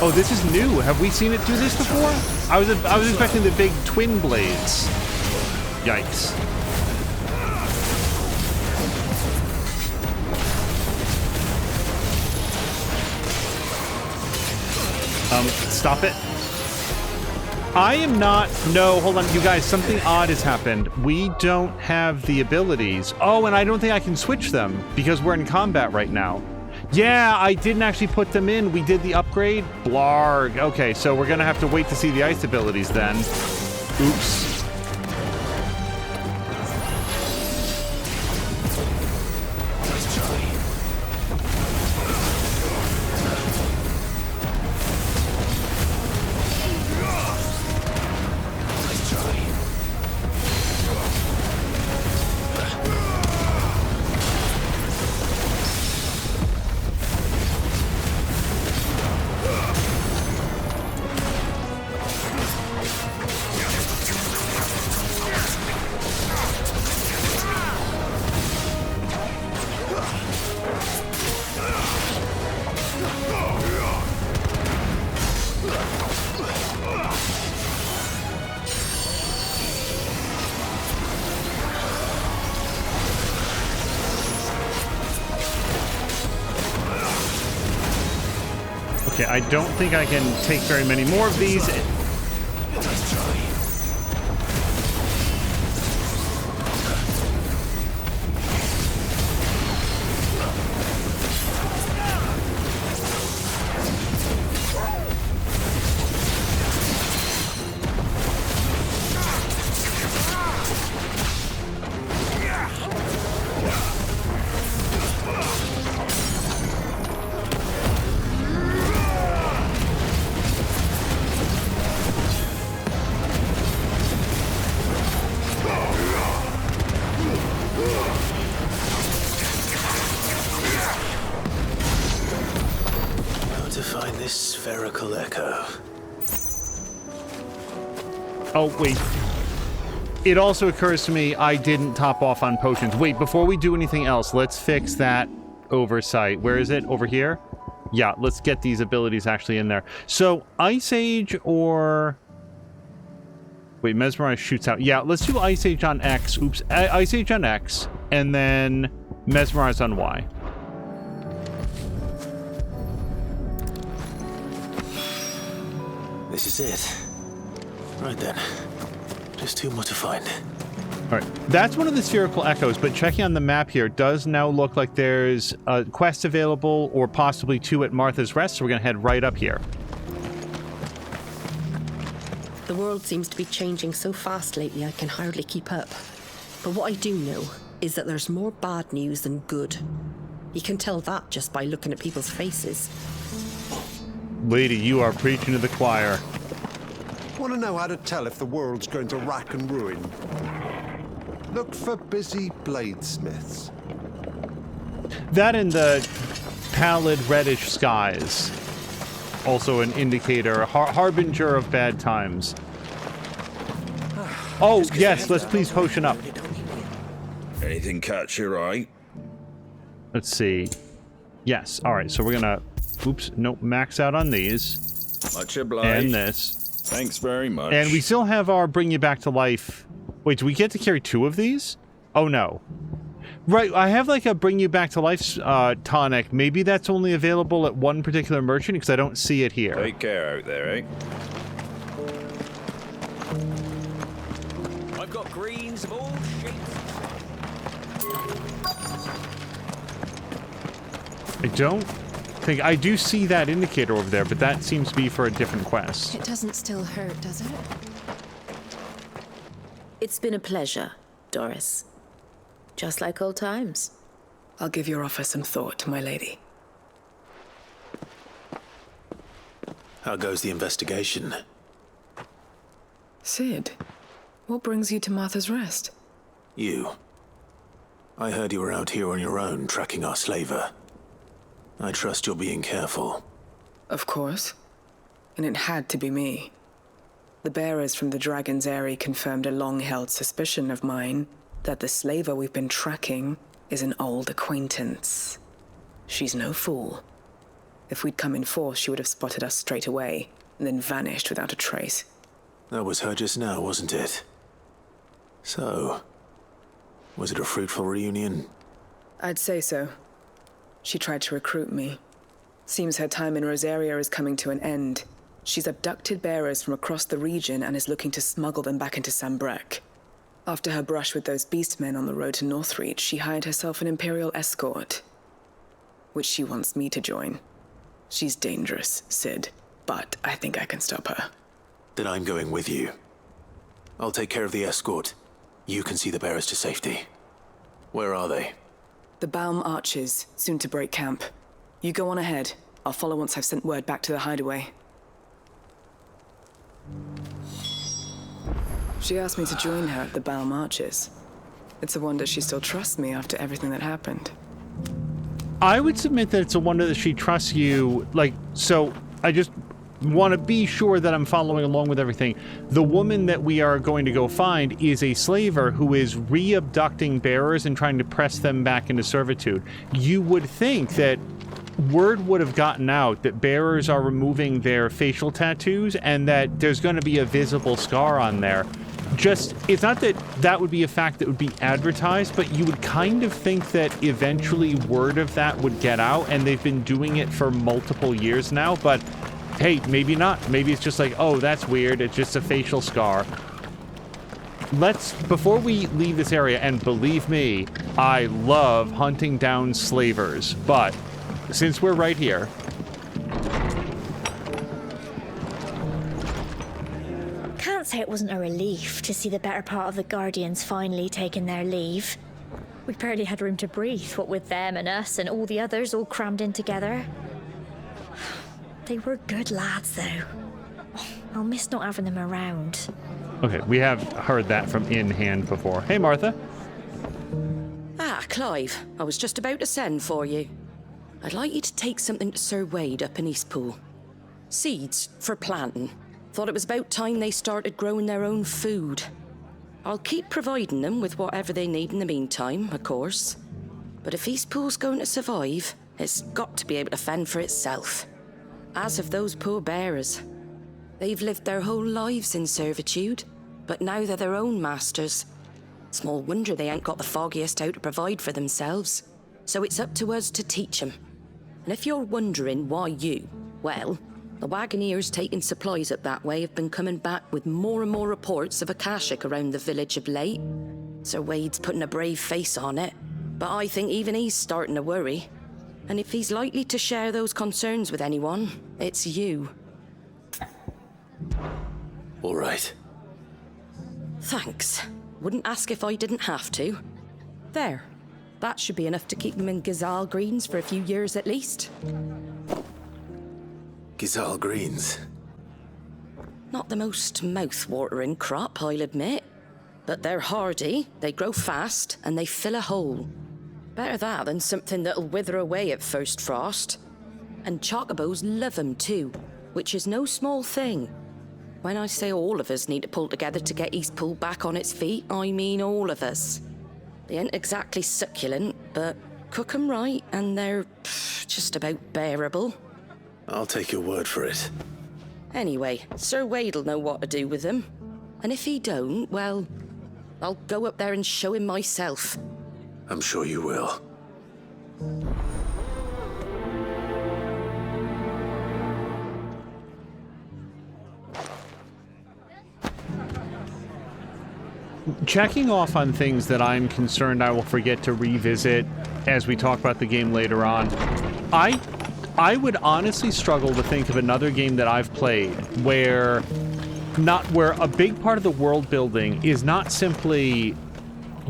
Oh, this is new. Have we seen it do this before? I was expecting the big twin blades. Yikes. Stop it. I am not... No, hold on, you guys. Something odd has happened. We don't have the abilities. Oh, and I don't think I can switch them because we're in combat right now. Yeah, I didn't actually put them in. We did the upgrade. Blarg. Okay, so we're going to have to wait to see the ice abilities then. Oops. Okay, I don't think I can take very many more of these. Spherical echo. Oh, wait. It also occurs to me I didn't top off on potions. Wait, before we do anything else, let's fix that oversight. Where is it? Over here? Yeah, let's get these abilities actually in there. So, Ice Age or... Wait, Mesmerize shoots out. Yeah, let's do Ice Age on X. Oops. Ice Age on X, and then Mesmerize on Y. This is it. Right then. Just two more to find. All right. That's one of the spherical echoes, but checking on the map here, does now look like there's a quest available or possibly two at Martha's Rest, so we're going to head right up here. The world seems to be changing so fast lately I can hardly keep up. But what I do know is that there's more bad news than good. You can tell that just by looking at people's faces. Lady, you are preaching to the choir. Want to know how to tell if the world's going to rack and ruin? Look for busy bladesmiths. That and the pallid reddish skies. Also an indicator, harbinger of bad times. Oh, yes, let's please potion up. Anything catch your eye? Let's see. Yes, alright, so we're gonna... Oops, nope, max out on these. Much obliged. And this. Thanks very much. And we still have our Bring You Back to Life. Wait, do we get to carry two of these? Oh, no. Right, I have like a Bring You Back to Life tonic. Maybe that's only available at one particular merchant because I don't see it here. Take care out there, eh? I've got greens of all shapes. I don't think... I do see that indicator over there, but that seems to be for a different quest. It doesn't still hurt, does it? It's been a pleasure, Doris. Just like old times. I'll give your offer some thought, my lady. How goes the investigation? Sid, what brings you to Martha's Rest? You. I heard you were out here on your own, tracking our slaver. I trust you're being careful. Of course. And it had to be me. The bearers from the Dragon's Eyrie confirmed a long-held suspicion of mine that the slaver we've been tracking is an old acquaintance. She's no fool. If we'd come in force, she would have spotted us straight away, and then vanished without a trace. That was her just now, wasn't it? So, was it a fruitful reunion? I'd say so. She tried to recruit me. Seems her time in Rosaria is coming to an end. She's abducted bearers from across the region and is looking to smuggle them back into Sambrek. After her brush with those beastmen on the road to Northreach, she hired herself an Imperial escort, which she wants me to join. She's dangerous, Sid, but I think I can stop her. Then I'm going with you. I'll take care of the escort. You can see the bearers to safety. Where are they? The Baum Archers, soon to break camp. You go on ahead. I'll follow once I've sent word back to the Hideaway. She asked me to join her at the Baum Archers. It's a wonder she still trusts me after everything that happened. I would submit that it's a wonder that she trusts you. Like, so I just want to be sure that I'm following along with everything. The woman that we are going to go find is a slaver who is re-abducting bearers and trying to press them back into servitude. You would think that word would have gotten out that bearers are removing their facial tattoos and that there's going to be a visible scar on there. Just, it's not that that would be a fact that would be advertised, but you would kind of think that eventually word of that would get out, and they've been doing it for multiple years now, but hey, maybe not. Maybe it's just like, oh, that's weird, it's just a facial scar. Before we leave this area, and believe me, I love hunting down slavers, but since we're right here, can't say it wasn't a relief to see the better part of the Guardians finally taking their leave. We barely had room to breathe, what with them and us and all the others all crammed in together. They were good lads, though. I'll miss not having them around. okay, we have heard that from in hand before. Hey, Martha. Ah, Clive, I was just about to send for you. I'd like you to take something to Sir Wade up in Eastpool. Seeds for planting. Thought it was about time they started growing their own food. I'll keep providing them with whatever they need in the meantime, of course. But if Eastpool's going to survive, it's got to be able to fend for itself. As have those poor bearers. They've lived their whole lives in servitude, but now they're their own masters. Small wonder they ain't got the foggiest how to provide for themselves. So it's up to us to teach them. And if you're wondering why well, the Wagoneers taking supplies up that way have been coming back with more and more reports of Akashic around the village of late. Sir Wade's putting a brave face on it, but I think even he's starting to worry. And if he's likely to share those concerns with anyone, it's you. All right. Thanks. Wouldn't ask if I didn't have to. There. That should be enough to keep them in Gazal Greens for a few years at least. Gazal Greens? Not the most mouth-watering crop, I'll admit. But they're hardy, they grow fast, and they fill a hole. Better that than something that'll wither away at first frost. And chocobos love them too, which is no small thing. When I say all of us need to pull together to get Eastpool back on its feet, I mean all of us. They ain't exactly succulent, but cook 'em right and they're just about bearable. I'll take your word for it. Anyway, Sir Wade'll know what to do with them. And if he don't, well, I'll go up there and show him myself. I'm sure you will. Checking off on things that I'm concerned I will forget to revisit as we talk about the game later on. I would honestly struggle to think of another game that I've played where a big part of the world building is not simply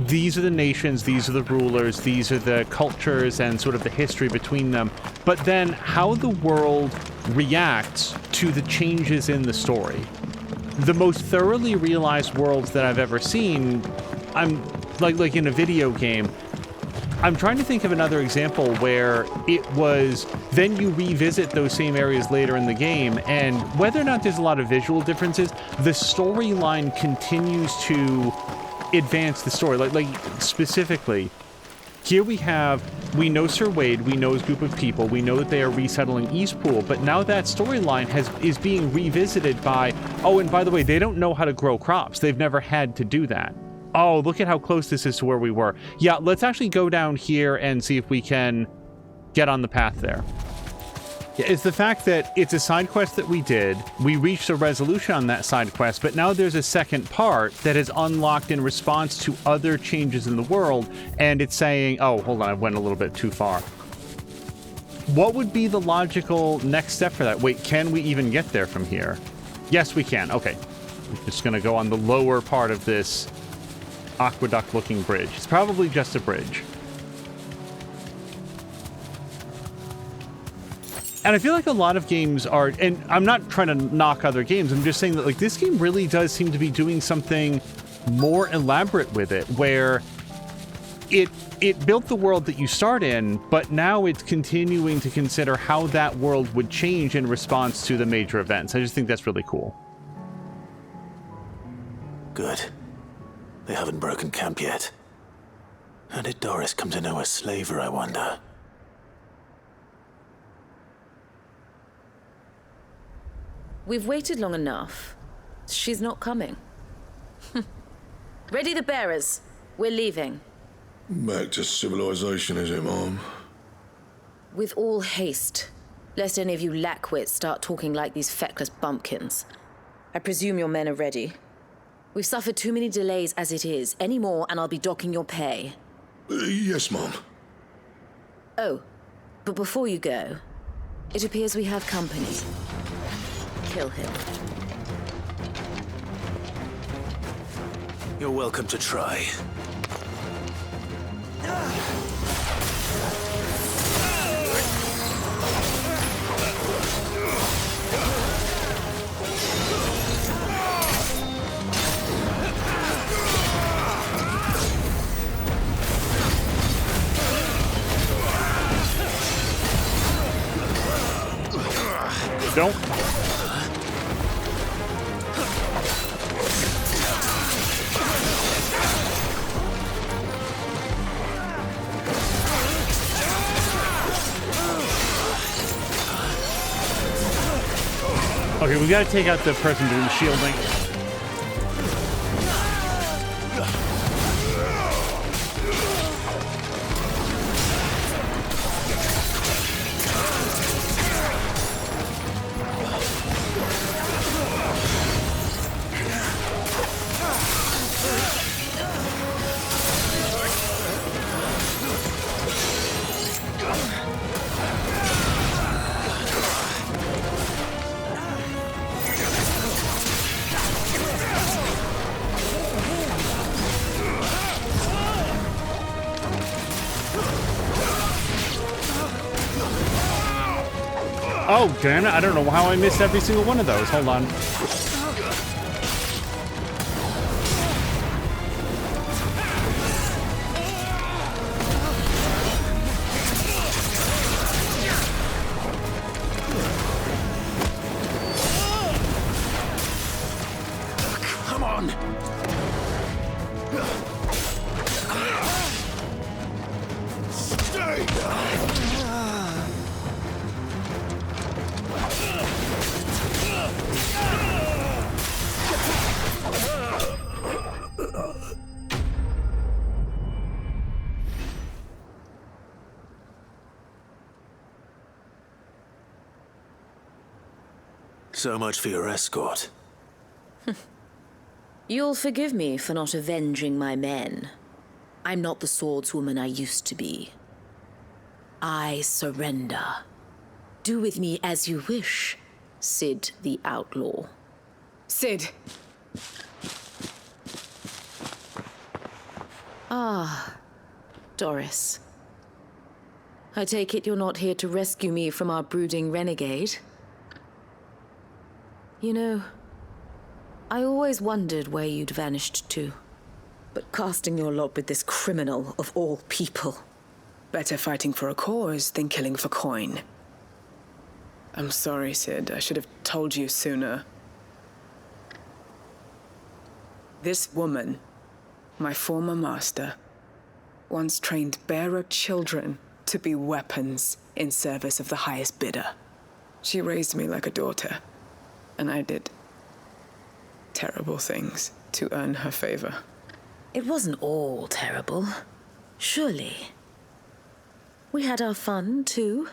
these are the nations, these are the rulers, these are the cultures and sort of the history between them, but then how the world reacts to the changes in the story. The most thoroughly realized worlds that I've ever seen, I'm like in a video game, I'm trying to think of another example where it was, then you revisit those same areas later in the game, and whether or not there's a lot of visual differences, the storyline continues to advance the story. Like specifically, here we know Sir Wade, we know his group of people, we know that they are resettling Eastpool, but now that storyline is being revisited by, oh, and by the way, they don't know how to grow crops. They've never had to do that. Oh, look at how close this is to where we were. Yeah, let's actually go down here and see if we can get on the path there. Yeah, it's the fact that it's a side quest that we did. We reached a resolution on that side quest, but now there's a second part that is unlocked in response to other changes in the world, and it's saying, oh, hold on, I went a little bit too far. What would be the logical next step for that? Wait, can we even get there from here? Yes, we can. Okay. I'm just going to go on the lower part of this aqueduct-looking bridge. It's probably just a bridge. And I feel like a lot of games are, and I'm not trying to knock other games, I'm just saying that like this game really does seem to be doing something more elaborate with it, where it built the world that you start in, but now it's continuing to consider how that world would change in response to the major events. I just think that's really cool. Good. They haven't broken camp yet. How did Doris come to know a slaver, I wonder? We've waited long enough. She's not coming. Ready the bearers. We're leaving. Back to civilization, is it, Mom? With all haste, lest any of you lackwits start talking like these feckless bumpkins. I presume your men are ready. We've suffered too many delays as it is. Any more and I'll be docking your pay. Yes, Mom. Oh, but before you go, it appears we have company. Kill him. You're welcome to try. Don't. Okay, we gotta take out the person doing the shielding. Oh, damn it. I don't know how I missed every single one of those. Hold on. Come on! Stay down! So much for your escort. You'll forgive me for not avenging my men. I'm not the swordswoman I used to be. I surrender. Do with me as you wish, Sid the Outlaw. Sid! Ah, Doris. I take it you're not here to rescue me from our brooding renegade? You know, I always wondered where you'd vanished to. But casting your lot with this criminal of all people, Better fighting for a cause than killing for coin. I'm sorry, Sid. I should have told you sooner. This woman, my former master, once trained bearer children to be weapons in service of the highest bidder. She raised me like a daughter, and I did terrible things to earn her favor. It wasn't all terrible, surely. We had our fun, too.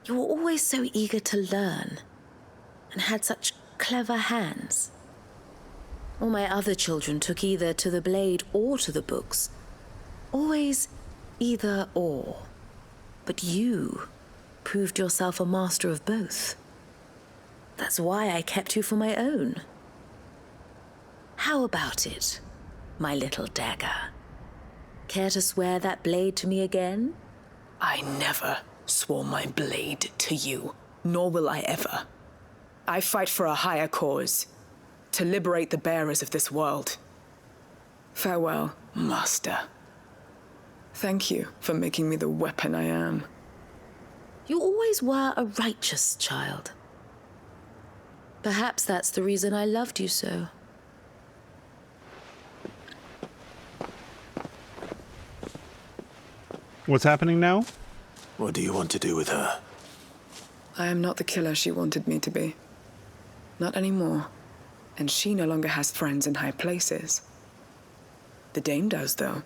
You were always so eager to learn, and had such clever hands. All my other children took either to the blade or to the books. Always either or. But you proved yourself a master of both. That's why I kept you for my own. How about it, my little dagger? Care to swear that blade to me again? I never swore my blade to you, nor will I ever. I fight for a higher cause, to liberate the bearers of this world. Farewell, Master. Thank you for making me the weapon I am. You always were a righteous child. Perhaps that's the reason I loved you so. What's happening now? What do you want to do with her? I am not the killer she wanted me to be. Not anymore. And she no longer has friends in high places. The Dame does, though.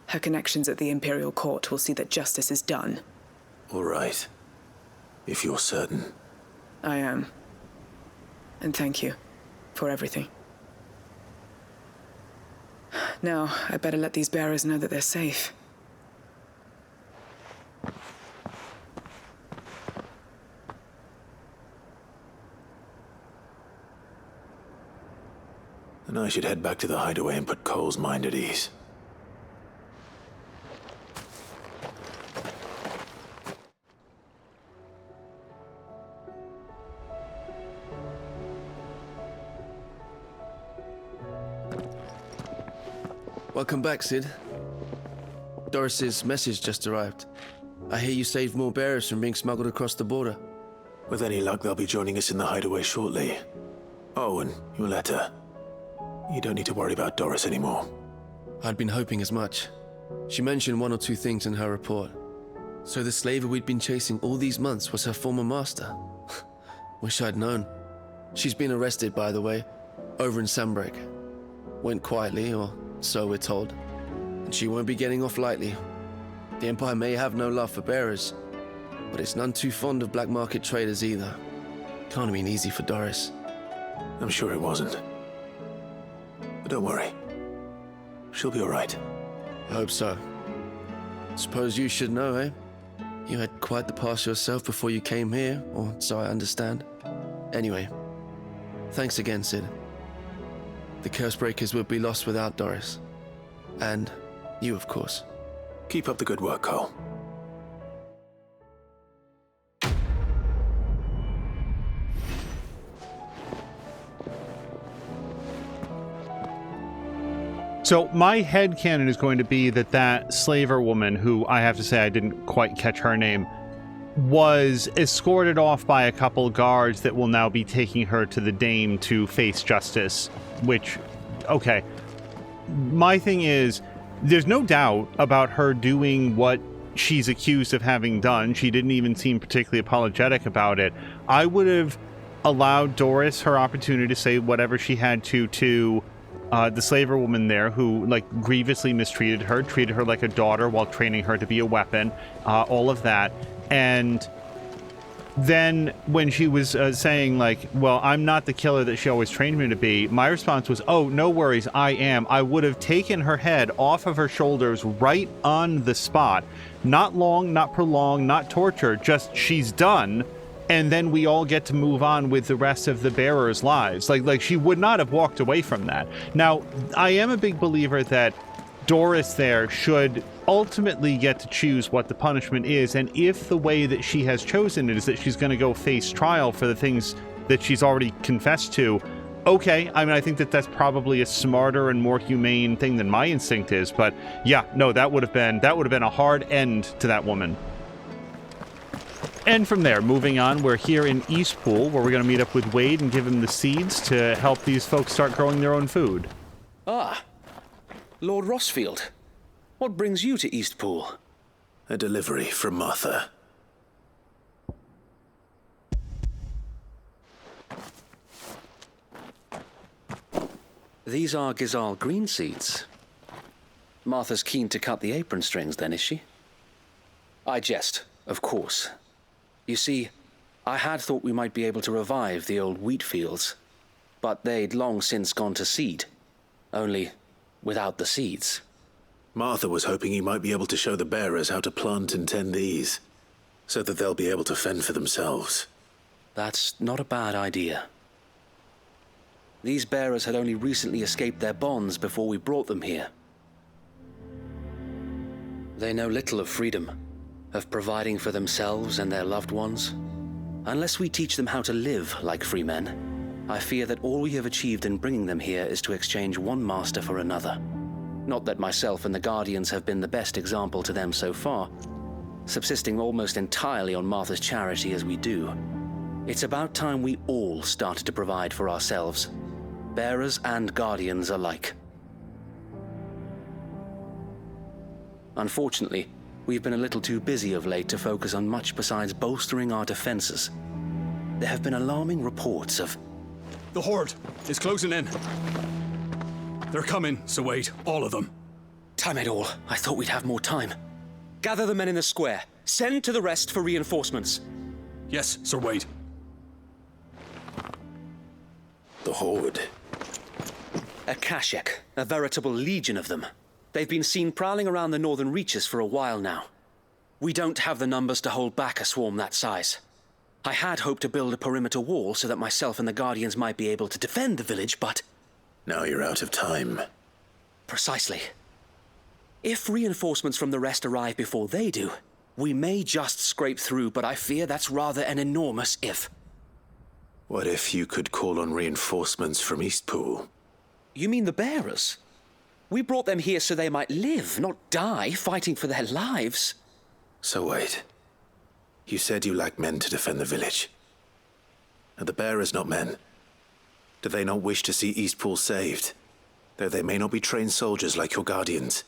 Her connections at the Imperial Court will see that justice is done. All right. If you're certain. I am. And thank you for everything. Now, I better let these bearers know that they're safe. And I should head back to the Hideaway and put Cole's mind at ease. Welcome back, Sid. Doris's message just arrived. I hear you saved more bearers from being smuggled across the border. With any luck, they'll be joining us in the Hideaway shortly. Oh, and your letter. You don't need to worry about Doris anymore. I'd been hoping as much. She mentioned one or two things in her report. So the slaver we'd been chasing all these months was her former master. Wish I'd known. She's been arrested, by the way, over in Sandbreak. Went quietly, or so we're told. And she won't be getting off lightly. The Empire may have no love for bearers, but it's none too fond of black market traders either. Can't have been easy for Doris. I'm sure it wasn't. But don't worry. She'll be all right. I hope so. Suppose you should know, eh? You had quite the past yourself before you came here, or so I understand. Anyway, thanks again, Sid. The Cursebreakers would be lost without Doris. And you, of course. Keep up the good work, Cole. So my headcanon is going to be that that slaver woman, who I have to say I didn't quite catch her name, was escorted off by a couple guards that will now be taking her to the Dame to face justice, which, okay. My thing is, there's no doubt about her doing what she's accused of having done. She didn't even seem particularly apologetic about it. I would have allowed Doris her opportunity to say whatever she had to the slaver woman there, who like grievously mistreated her, treated her like a daughter while training her to be a weapon, all of that. And then when she was saying like, well, I'm not the killer that she always trained me to be, my response was, oh, no worries, I am. I would have taken her head off of her shoulders right on the spot. Not long, not prolonged, not torture, just she's done. And then we all get to move on with the rest of the bearers' lives. Like she would not have walked away from that. Now, I am a big believer that Doris there should ultimately get to choose what the punishment is. And if the way that she has chosen it is that she's going to go face trial for the things that she's already confessed to, okay, I mean, I think that that's probably a smarter and more humane thing than my instinct is, but yeah, no, that would have been a hard end to that woman. And from there, moving on, we're here in Eastpool, where we're going to meet up with Wade and give him the seeds to help these folks start growing their own food. Ah, Lord Rossfield. What brings you to Eastpool? A delivery from Martha. These are Gizal green seeds. Martha's keen to cut the apron strings, then, is she? I jest, of course. You see, I had thought we might be able to revive the old wheat fields, but they'd long since gone to seed, only without the seeds. Martha was hoping you might be able to show the bearers how to plant and tend these, so that they'll be able to fend for themselves. That's not a bad idea. These bearers had only recently escaped their bonds before we brought them here. They know little of freedom, of providing for themselves and their loved ones. Unless we teach them how to live like free men, I fear that all we have achieved in bringing them here is to exchange one master for another. Not that myself and the Guardians have been the best example to them so far, subsisting almost entirely on Martha's charity as we do. It's about time we all started to provide for ourselves, bearers and Guardians alike. Unfortunately, we've been a little too busy of late to focus on much besides bolstering our defenses. There have been alarming reports of... The Horde is closing in. They're coming, so wait, all of them. Damn it all, I thought we'd have more time. Gather the men in the square. Send to the rest for reinforcements. Yes, Sir Wade. The Horde. A Kashek, a veritable legion of them. They've been seen prowling around the northern reaches for a while now. We don't have the numbers to hold back a swarm that size. I had hoped to build a perimeter wall so that myself and the Guardians might be able to defend the village, but... Now you're out of time. Precisely. If reinforcements from the rest arrive before they do, we may just scrape through, but I fear that's rather an enormous if. What if you could call on reinforcements from Eastpool? You mean the bearers? We brought them here so they might live, not die, fighting for their lives. So wait. You said you lack men to defend the village. Are the bearers not men? Do they not wish to see Eastpool saved? Though they may not be trained soldiers like your Guardians.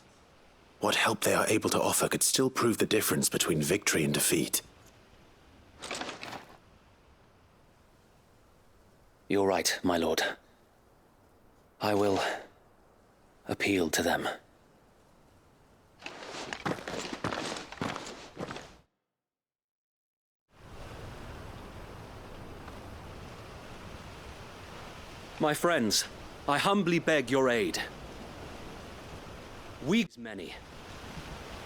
What help they are able to offer could still prove the difference between victory and defeat. You're right, my lord. I will appeal to them. My friends, I humbly beg your aid. We many,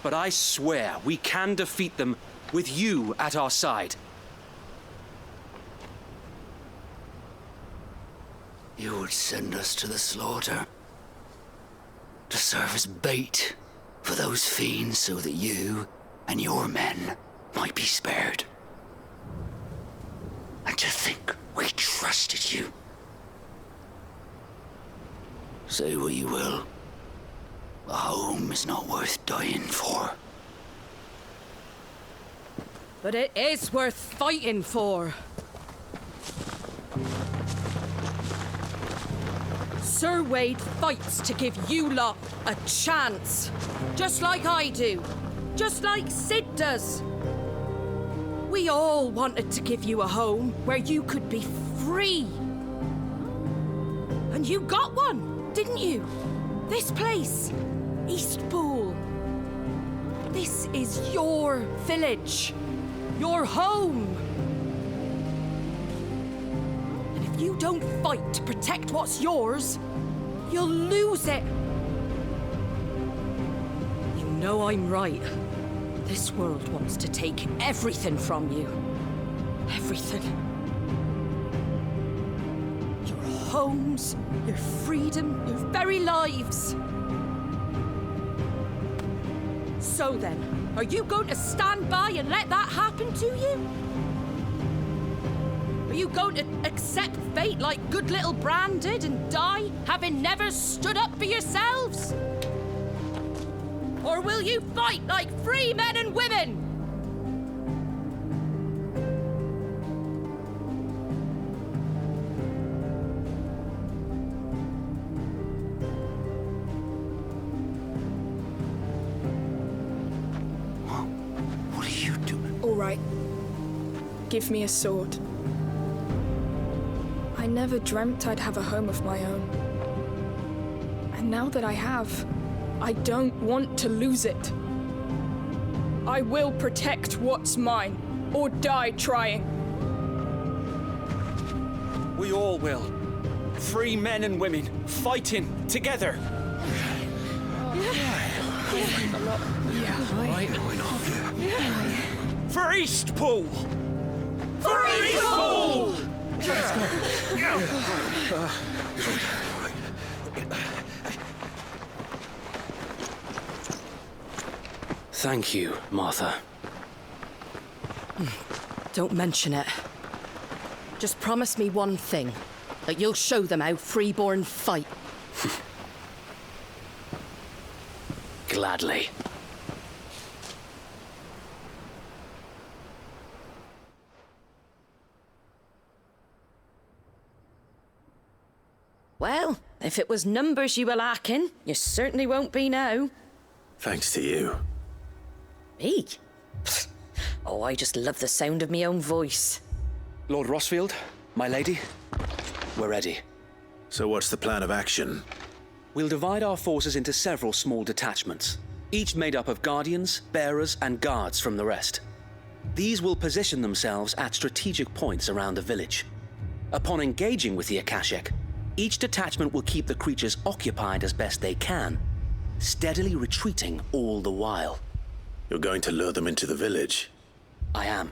but I swear we can defeat them with you at our side. You would send us to the slaughter, to serve as bait for those fiends so that you and your men might be spared. And to think we trusted you. Say what you will, a home is not worth dying for. But it is worth fighting for. Sir Wade fights to give you lot a chance. Just like I do. Just like Sid does. We all wanted to give you a home where you could be free. And you got one, didn't you? This place, Eastpool. This is your village. Your home. And if you don't fight to protect what's yours, you'll lose it. You know I'm right. This world wants to take everything from you. Everything. Your homes, your freedom, your very lives. So then, are you going to stand by and let that happen to you? Are you going to accept fate like good little Bran did and die, having never stood up for yourselves? Or will you fight like free men and women? What are you doing? All right. Give me a sword. I never dreamt I'd have a home of my own. And now that I have, I don't want to lose it. I will protect what's mine, or die trying. We all will. Free men and women, fighting together. For Eastpool! For Eastpool! Thank you, Martha. Don't mention it. Just promise me one thing, that you'll show them how freeborn fight. Gladly. Well, if it was numbers you were lacking, you certainly won't be now. Thanks to you. Me? Oh, I just love the sound of my own voice. Lord Rossfield, my lady, we're ready. So what's the plan of action? We'll divide our forces into several small detachments, each made up of guardians, bearers, and guards from the rest. These will position themselves at strategic points around the village. Upon engaging with the Akashic, each detachment will keep the creatures occupied as best they can, steadily retreating all the while. You're going to lure them into the village? I am.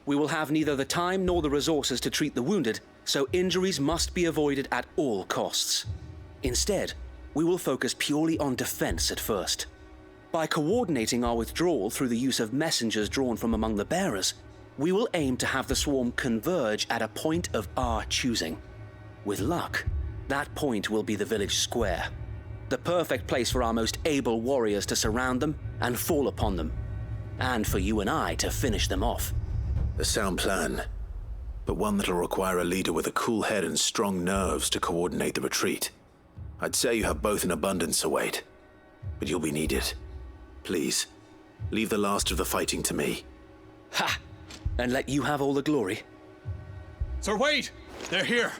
We will have neither the time nor the resources to treat the wounded, so injuries must be avoided at all costs. Instead, we will focus purely on defense at first. By coordinating our withdrawal through the use of messengers drawn from among the bearers, we will aim to have the swarm converge at a point of our choosing. With luck, that point will be the village square, the perfect place for our most able warriors to surround them and fall upon them, and for you and I to finish them off. A sound plan, but one that'll require a leader with a cool head and strong nerves to coordinate the retreat. I'd say you have both in abundance, await, but you'll be needed. Please, leave the last of the fighting to me. Ha! And let you have all the glory. Sir Wade! They're here!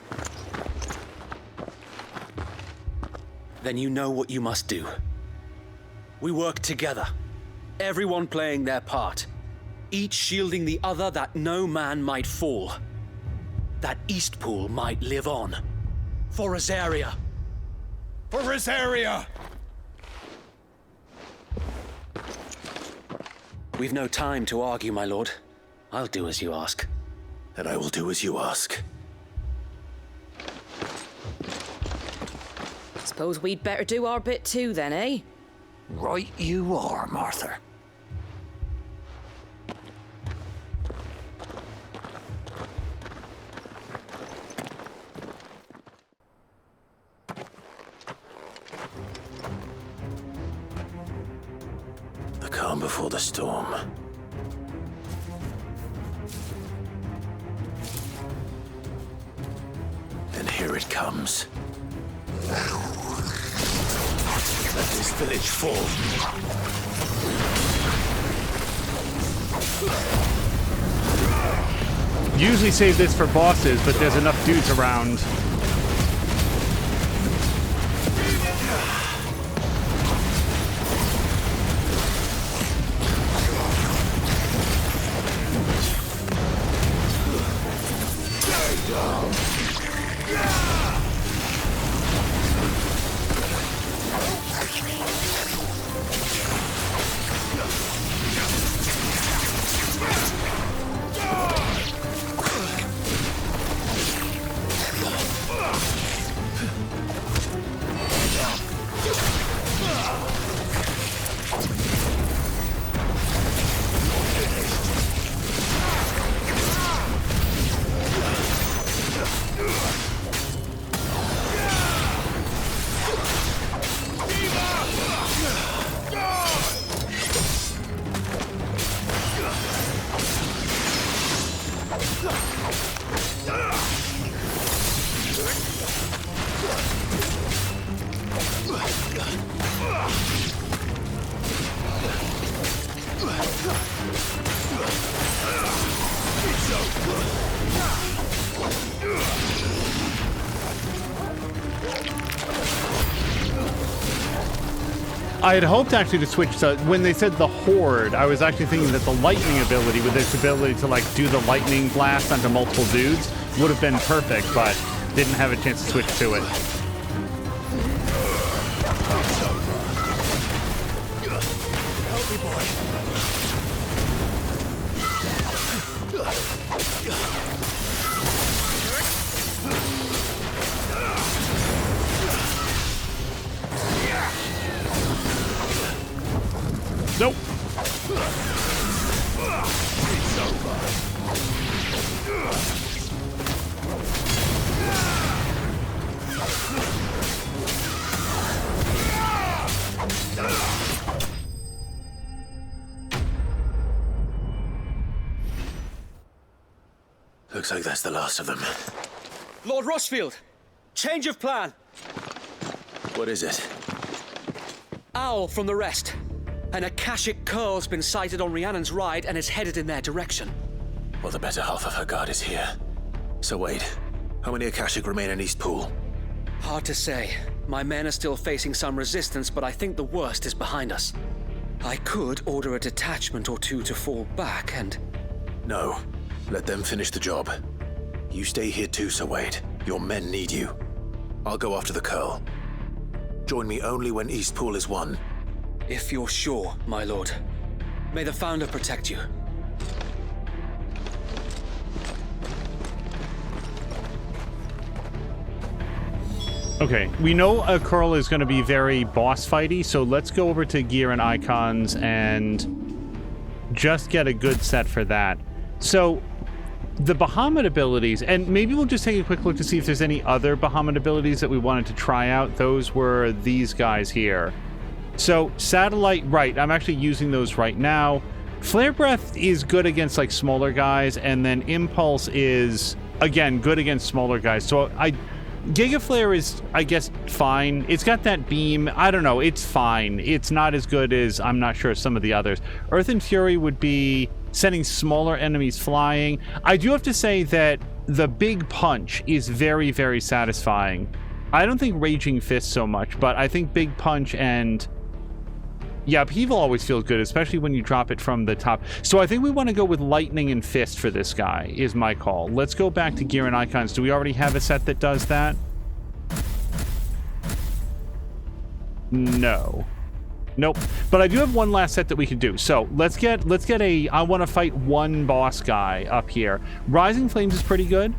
Then you know what you must do. We work together, everyone playing their part, each shielding the other that no man might fall, that Eastpool might live on. For Rosaria! For Rosaria! We've no time to argue, my lord. I'll do as you ask. And I will do as you ask. Suppose we'd better do our bit too then, eh? Right you are, Martha. The calm before the storm. And here it comes. Let this village fall. Usually save this for bosses, but there's enough dudes around. I had hoped actually to switch to, when they said the Horde, I was actually thinking that the lightning ability, with its ability to like do the lightning blast onto multiple dudes, would have been perfect, but didn't have a chance to switch to it. Help me, boy. Nope. It's over. Looks like that's the last of them. Lord Rossfield, change of plan. What is it? Owl from the rest. An Akashic curl's been sighted on Rhiannon's ride and is headed in their direction. Well, the better half of her guard is here. So Wade, how many Akashic remain in East Pool? Hard to say. My men are still facing some resistance, but I think the worst is behind us. I could order a detachment or two to fall back and... No. Let them finish the job. You stay here too, Sir Wade. Your men need you. I'll go after the curl. Join me only when East Pool is won. If you're sure, my lord. May the Founder protect you. Okay, we know a curl is going to be very boss fighty, so let's go over to gear and icons and just get a good set for that. So, the Bahamut abilities, and maybe we'll just take a quick look to see if there's any other Bahamut abilities that we wanted to try out. Those were these guys here. So, Satellite, right, I'm actually using those right now. Flare Breath is good against, like, smaller guys, and then Impulse is, again, good against smaller guys. So, Giga Flare is, I guess, fine. It's got that beam. I don't know. It's fine. It's not as good as, I'm not sure, some of the others. Earth and Fury would be sending smaller enemies flying. I do have to say that the Big Punch is very, very satisfying. I don't think Raging Fist so much, but I think Big Punch and... yeah, Upheaval always feels good, especially when you drop it from the top. So I think we want to go with Lightning and Fist for this guy, is my call. Let's go back to Gear and Icons. Do we already have a set that does that? No. Nope. But I do have one last set that we can do. So let's get a, I want to fight one boss guy up here. Rising Flames is pretty good.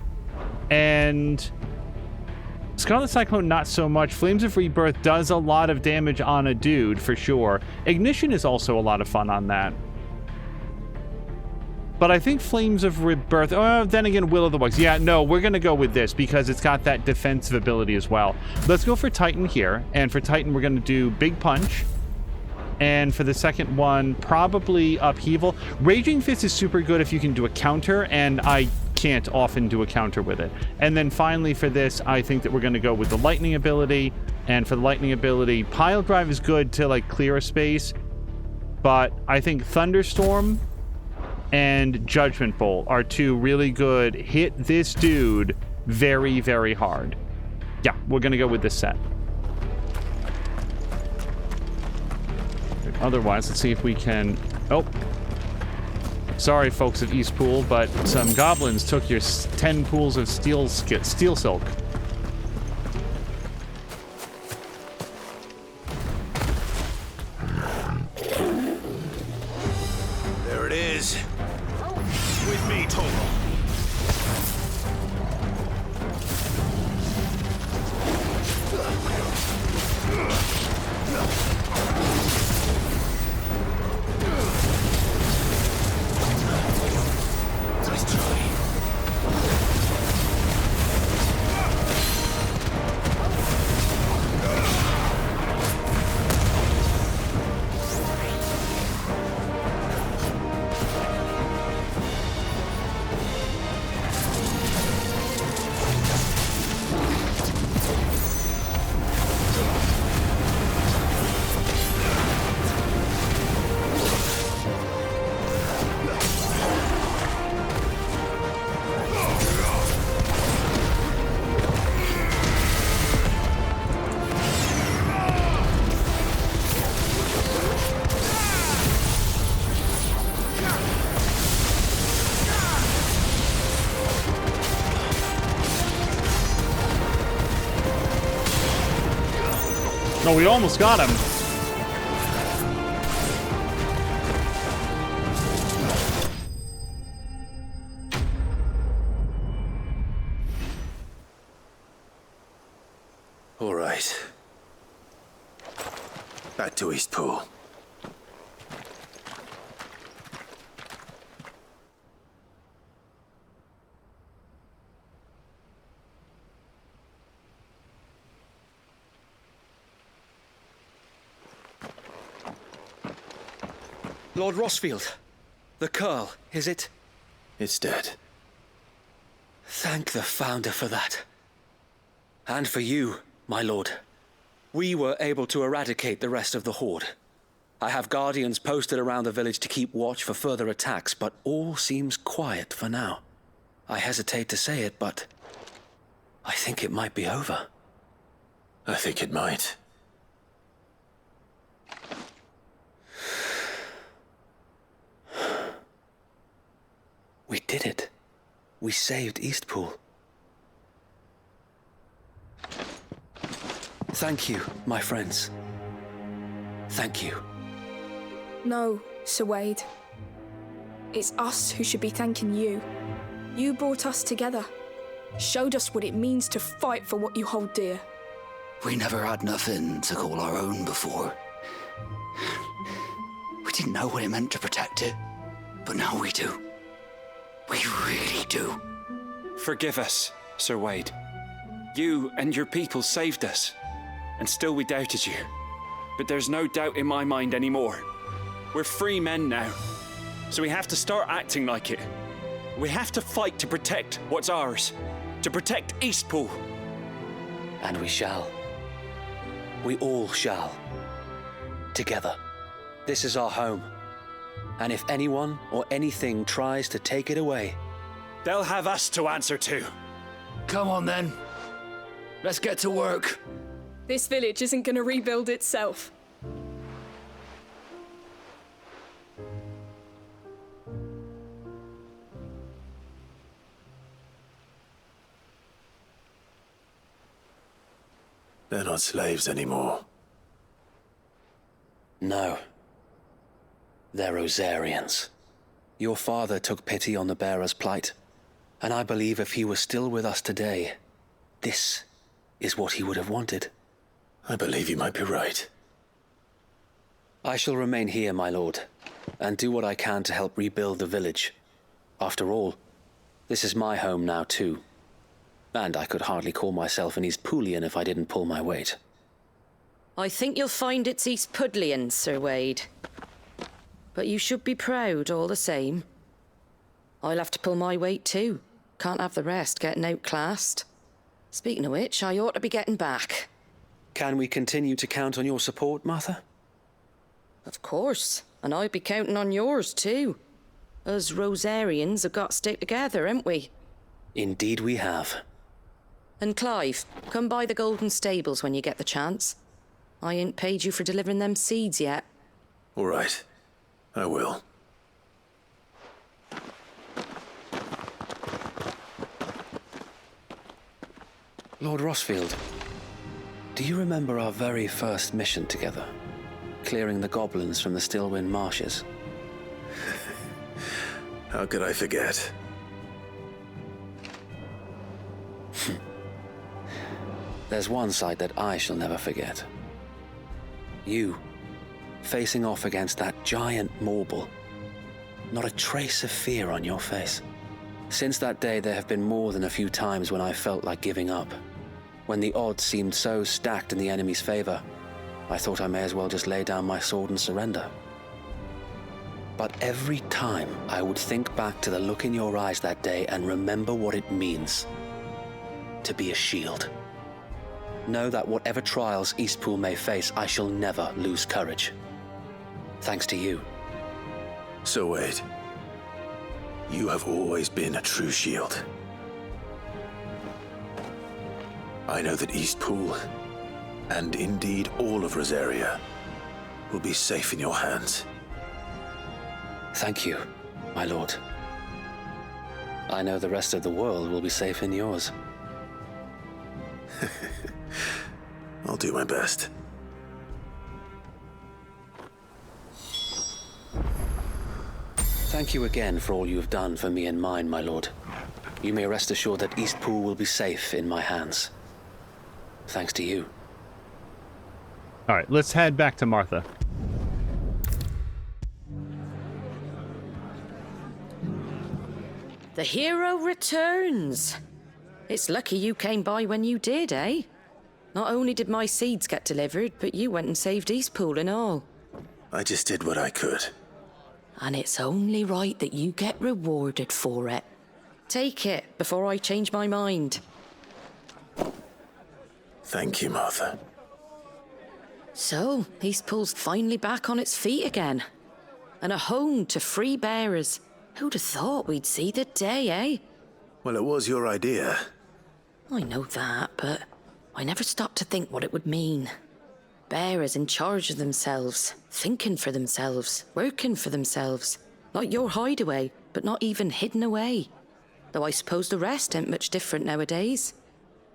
And... Scarlet Cyclone, not so much. Flames of Rebirth does a lot of damage on a dude, for sure. Ignition is also a lot of fun on that. But I think Flames of Rebirth... then again, Will of the Wisps. Yeah, no, we're going to go with this because it's got that defensive ability as well. Let's go for Titan here. And for Titan, we're going to do Big Punch. And for the second one, probably Upheaval. Raging Fist is super good if you can do a counter, and I can't often do a counter with it. And then finally for this, I think that we're going to go with the Lightning ability. And for the Lightning ability, Pile Drive is good to like clear a space, but I think Thunderstorm and Judgment Bolt are two really good hit this dude very, very hard. Yeah, we're going to go with this set. Otherwise, let's see if we can... oh. Sorry, folks of East Pool, but some goblins took your 10 pools of steel silk. There it is. With me, Torgal. Oh, we almost got him. All right. Back to Eastpool. Lord Rossfield, the Curl, is it? It's dead. Thank the Founder for that. And for you, my lord. We were able to eradicate the rest of the Horde. I have guardians posted around the village to keep watch for further attacks, but all seems quiet for now. I hesitate to say it, but I think it might be over. I think it might. We did it. We saved Eastpool. Thank you, my friends. Thank you. No, Sir Wade. It's us who should be thanking you. You brought us together. Showed us what it means to fight for what you hold dear. We never had nothing to call our own before. We didn't know what it meant to protect it, but now we do. We really do. Forgive us, Sir Wade. You and your people saved us, and still we doubted you. But there's no doubt in my mind anymore. We're free men now, so we have to start acting like it. We have to fight to protect what's ours, to protect Eastpool. And we shall. We all shall. Together. This is our home. And if anyone or anything tries to take it away, they'll have us to answer to. Come on then. Let's get to work. This village isn't gonna rebuild itself. They're not slaves anymore. No. They're Rosarians. Your father took pity on the bearer's plight, and I believe if he was still with us today, this is what he would have wanted. I believe you might be right. I shall remain here, my lord, and do what I can to help rebuild the village. After all, this is my home now too. And I could hardly call myself an Eastpoolian if I didn't pull my weight. I think you'll find it's Eastpudlian, Sir Wade. But you should be proud all the same. I'll have to pull my weight too. Can't have the rest getting outclassed. Speaking of which, I ought to be getting back. Can we continue to count on your support, Martha? Of course. And I'll be counting on yours too. Us Rosarians have got to stick together, haven't we? Indeed we have. And Clive, come by the Golden Stables when you get the chance. I ain't paid you for delivering them seeds yet. All right. I will. Lord Rossfield, do you remember our very first mission together? Clearing the goblins from the Stillwind Marshes? How could I forget? There's one sight that I shall never forget. You, facing off against that giant Morble. Not a trace of fear on your face. Since that day, there have been more than a few times when I felt like giving up. When the odds seemed so stacked in the enemy's favor, I thought I may as well just lay down my sword and surrender. But every time I would think back to the look in your eyes that day and remember what it means to be a shield. Know that whatever trials Eastpool may face, I shall never lose courage. Thanks to you. So Wade, you have always been a true shield. I know that Eastpool, and indeed all of Rosaria, will be safe in your hands. Thank you, my lord. I know the rest of the world will be safe in yours. I'll do my best. Thank you again for all you have done for me and mine, my lord. You may rest assured that Eastpool will be safe in my hands. Thanks to you. All right, let's head back to Martha. The hero returns. It's lucky you came by when you did, eh? Not only did my seeds get delivered, but you went and saved Eastpool and all. I just did what I could. And it's only right that you get rewarded for it. Take it before I change my mind. Thank you, Martha. So, Eastpool's finally back on its feet again. And a home to free bearers. Who'd have thought we'd see the day, eh? Well, it was your idea. I know that, but I never stopped to think what it would mean. Bearers in charge of themselves, thinking for themselves, working for themselves. Like your Hideaway, but not even hidden away. Though I suppose the rest ain't much different nowadays.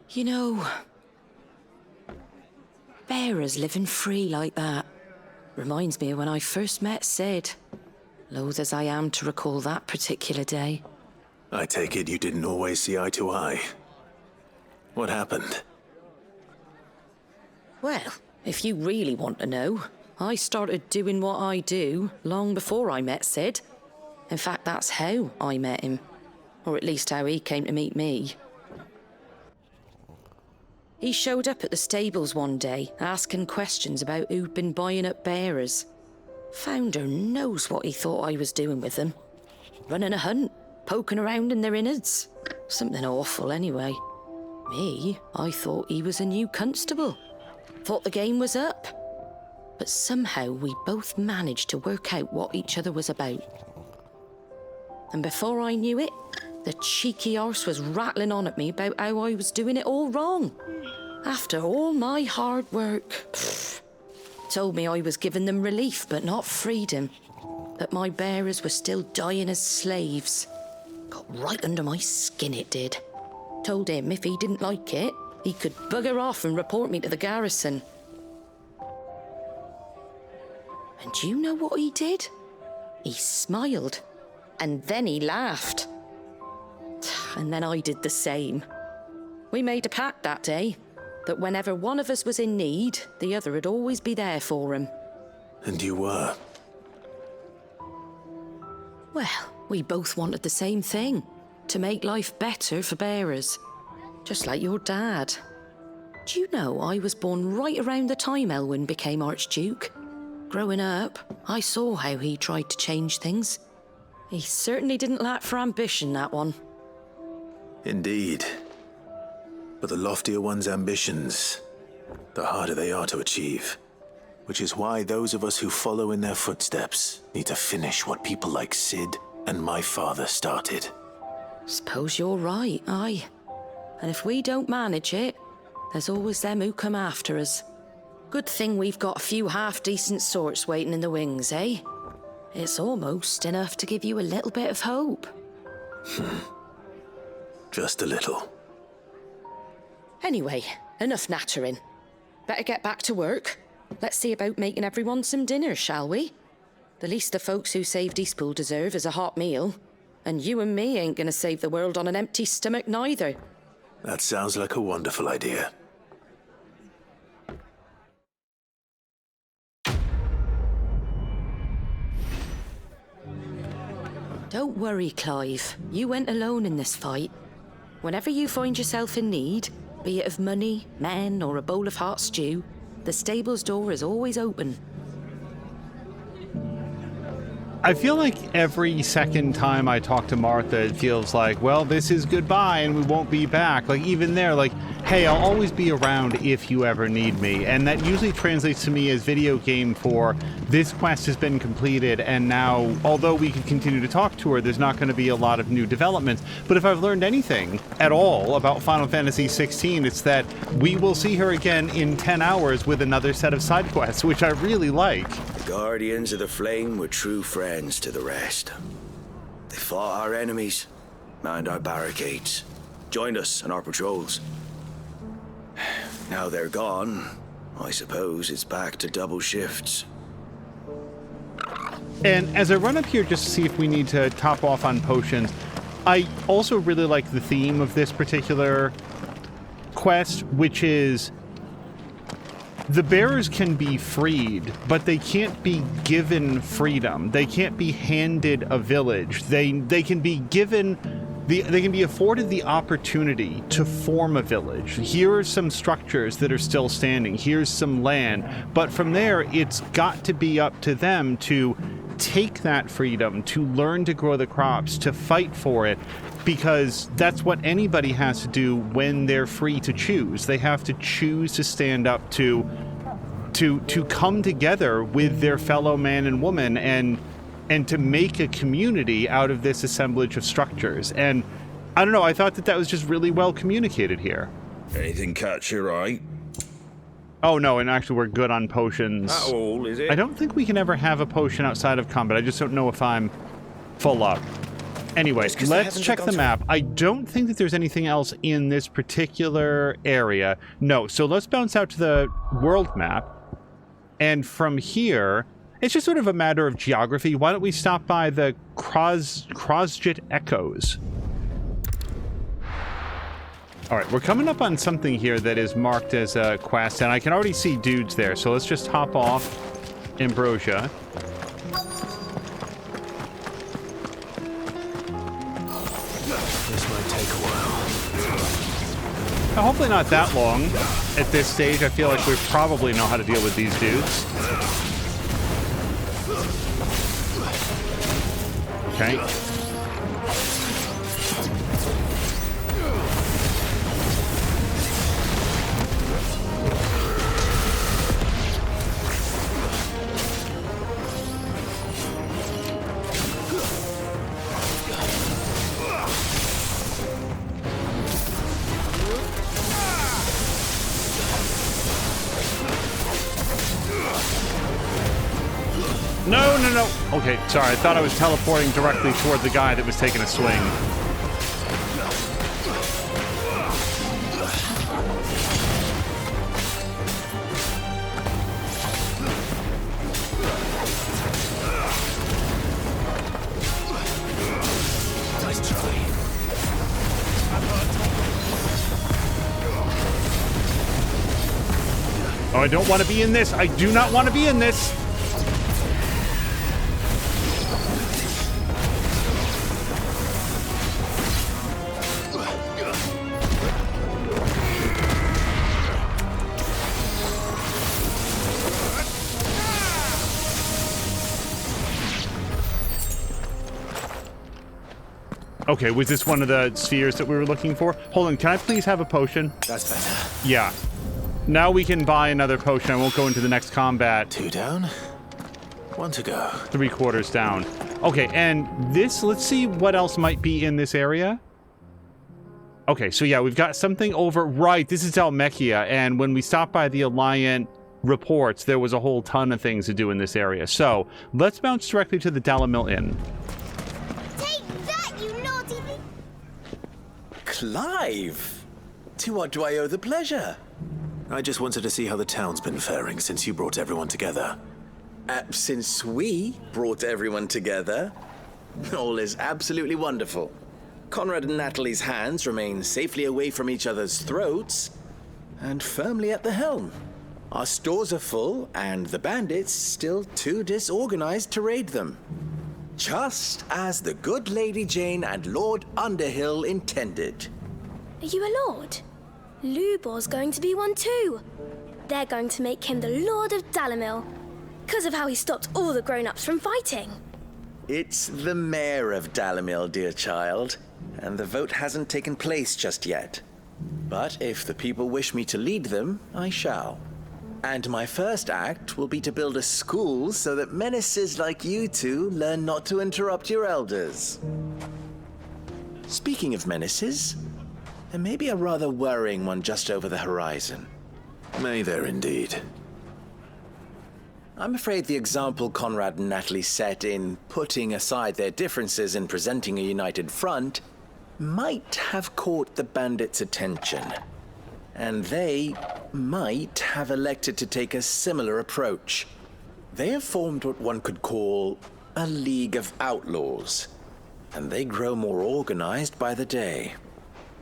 You know, bearers living free like that reminds me of when I first met Sid. Loath as I am to recall that particular day. I take it you didn't always see eye to eye. What happened? Well, if you really want to know, I started doing what I do long before I met Sid. In fact, that's how I met him. Or at least how he came to meet me. He showed up at the stables one day, asking questions about who'd been buying up bearers. Founder knows what he thought I was doing with them. Running a hunt, poking around in their innards. Something awful anyway. Me, I thought he was a new constable. Thought the game was up. But somehow we both managed to work out what each other was about. And before I knew it, the cheeky arse was rattling on at me about how I was doing it all wrong. After all my hard work. Told me I was giving them relief, but not freedom. That my bearers were still dying as slaves. Got right under my skin, it did. Told him if he didn't like it, he could bugger off and report me to the garrison. And do you know what he did? He smiled. And then he laughed. And then I did the same. We made a pact that day, that whenever one of us was in need, the other would always be there for him. And you were? Well, we both wanted the same thing. To make life better for bearers. Just like your dad. Do you know I was born right around the time Elwyn became Archduke? Growing up, I saw how he tried to change things. He certainly didn't lack for ambition, that one. Indeed. But the loftier one's ambitions, the harder they are to achieve. Which is why those of us who follow in their footsteps need to finish what people like Sid and my father started. Suppose you're right, aye. And if we don't manage it, there's always them who come after us. Good thing we've got a few half-decent sorts waiting in the wings, eh? It's almost enough to give you a little bit of hope. Just a little. Anyway, enough nattering. Better get back to work. Let's see about making everyone some dinner, shall we? The least the folks who saved Eastpool deserve is a hot meal. And you and me ain't gonna save the world on an empty stomach neither. That sounds like a wonderful idea. Don't worry, Clive. You went alone in this fight. Whenever you find yourself in need, be it of money, men, or a bowl of hot stew, the stable's door is always open. I feel like every second time I talk to Martha, it feels like, well, this is goodbye and we won't be back. Like, even there, like, hey, I'll always be around if you ever need me. And that usually translates to me as video game for this quest has been completed, and now, although we can continue to talk to her, there's not going to be a lot of new developments. But if I've learned anything at all about Final Fantasy XVI, it's that we will see her again in 10 hours with another set of side quests, which I really like. The Guardians of the Flame were true friends to the rest. They fought our enemies, manned our barricades, joined us on our patrols. Now they're gone, I suppose it's back to double shifts. And as I run up here just to see if we need to top off on potions, I also really like the theme of this particular quest, which is the bearers can be freed, but they can't be given freedom. They can't be handed a village. They can be given they can be afforded the opportunity to form a village. Here are some structures that are still standing. Here's some land. But from there, it's got to be up to them to take that freedom, to learn to grow the crops, to fight for it, because that's what anybody has to do when they're free to choose. They have to choose to stand up to come together with their fellow man and woman and to make a community out of this assemblage of structures. And I don't know, I thought that was just really well communicated here. Anything catch your eye? Oh no, and actually we're good on potions. At all, is it? I don't think we can ever have a potion outside of combat. I just don't know if I'm full up. Anyway, let's check the map. I don't think that there's anything else in this particular area. No, so let's bounce out to the world map. And from here, it's just sort of a matter of geography. Why don't we stop by the Krosjit Echoes? All right, we're coming up on something here that is marked as a quest, and I can already see dudes there, so let's just hop off Ambrosia. This might take a while. Now, hopefully not that long. At this stage, I feel like we probably know how to deal with these dudes. Okay. No, no, no. Okay, sorry. I thought I was teleporting directly toward the guy that was taking a swing. Nice try. Oh, I don't want to be in this. I do not want to be in this. Okay, was this one of the spheres that we were looking for? Hold on, can I please have a potion? That's better. Yeah. Now we can buy another potion. I won't go into the next combat. 2 down. 1 to go. 3/4 down. Okay, and this, let's see what else might be in this area. Okay, so yeah, we've got something over, right, this is Dalmechia, and when we stopped by the Alliant reports, there was a whole ton of things to do in this area. So, let's bounce directly to the Dalamil Inn. Clive! To what do I owe the pleasure? I just wanted to see how the town's been faring since you brought everyone together. Since we brought everyone together, all is absolutely wonderful. Conrad and Natalie's hands remain safely away from each other's throats and firmly at the helm. Our stores are full, and the bandits still too disorganized to raid them. Just as the good Lady Jane and Lord Underhill intended. Are you a lord? Lubor's going to be one too. They're going to make him the Lord of Dalamil, because of how he stopped all the grown-ups from fighting. It's the mayor of Dalamil, dear child, and the vote hasn't taken place just yet. But if the people wish me to lead them, I shall. And my first act will be to build a school so that menaces like you two learn not to interrupt your elders. Speaking of menaces, there may be a rather worrying one just over the horizon. May there indeed. I'm afraid the example Conrad and Natalie set in putting aside their differences and presenting a united front might have caught the bandits' attention. And they might have elected to take a similar approach. They have formed what one could call a league of outlaws. And they grow more organized by the day.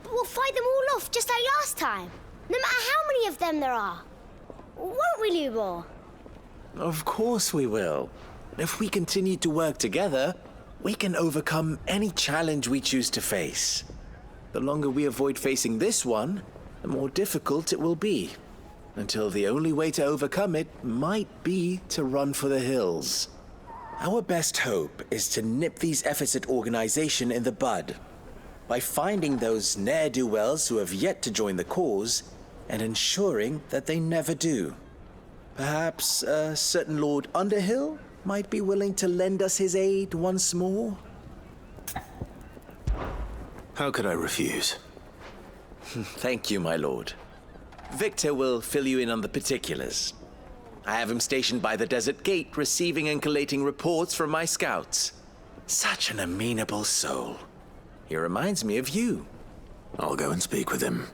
But we'll fight them all off just like last time, no matter how many of them there are. Won't we, Lubor? Of course we will. If we continue to work together, we can overcome any challenge we choose to face. The longer we avoid facing this one, the more difficult it will be. Until the only way to overcome it might be to run for the hills. Our best hope is to nip these efforts at organization in the bud by finding those ne'er-do-wells who have yet to join the cause and ensuring that they never do. Perhaps a certain Lord Underhill might be willing to lend us his aid once more? How could I refuse? Thank you, my lord. Victor will fill you in on the particulars. I have him stationed by the desert gate, receiving and collating reports from my scouts. Such an amenable soul. He reminds me of you. I'll go and speak with him.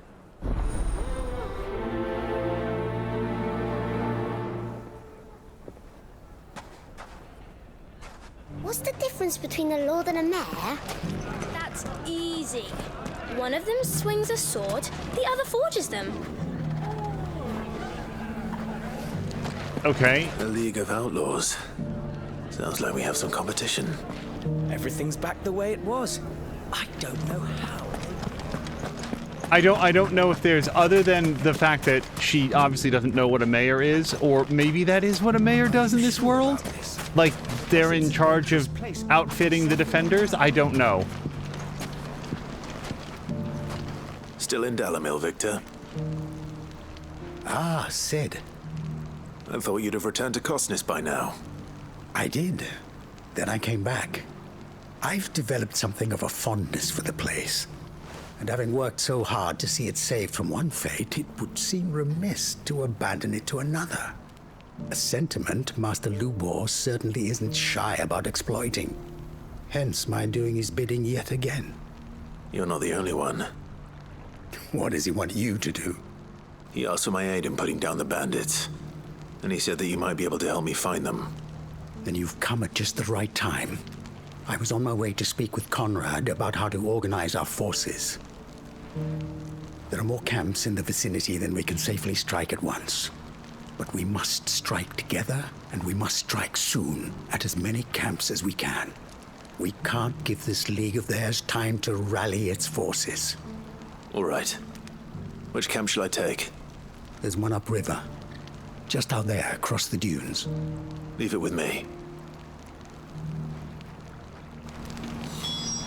What's the difference between a lord and a mayor? That's easy. One of them swings a sword, the other forges them. Okay. A League of Outlaws. Sounds like we have some competition. Everything's back the way it was. I don't know how. I don't know if there's, other than the fact that she obviously doesn't know what a mayor is, or maybe that is what a mayor does in this world. Like, they're in charge of outfitting the defenders? I don't know. Still in Dalamil, Victor? Ah, Sid. I thought you'd have returned to Cosnis by now. I did. Then I came back. I've developed something of a fondness for the place. And having worked so hard to see it saved from one fate, it would seem remiss to abandon it to another. A sentiment Master Lubor certainly isn't shy about exploiting. Hence my doing his bidding yet again. You're not the only one. What does he want you to do? He asked for my aid in putting down the bandits. And he said that you might be able to help me find them. Then you've come at just the right time. I was on my way to speak with Conrad about how to organize our forces. There are more camps in the vicinity than we can safely strike at once. But we must strike together, and we must strike soon at as many camps as we can. We can't give this league of theirs time to rally its forces. All right. Which camp shall I take? There's one upriver. Just out there, across the dunes. Leave it with me.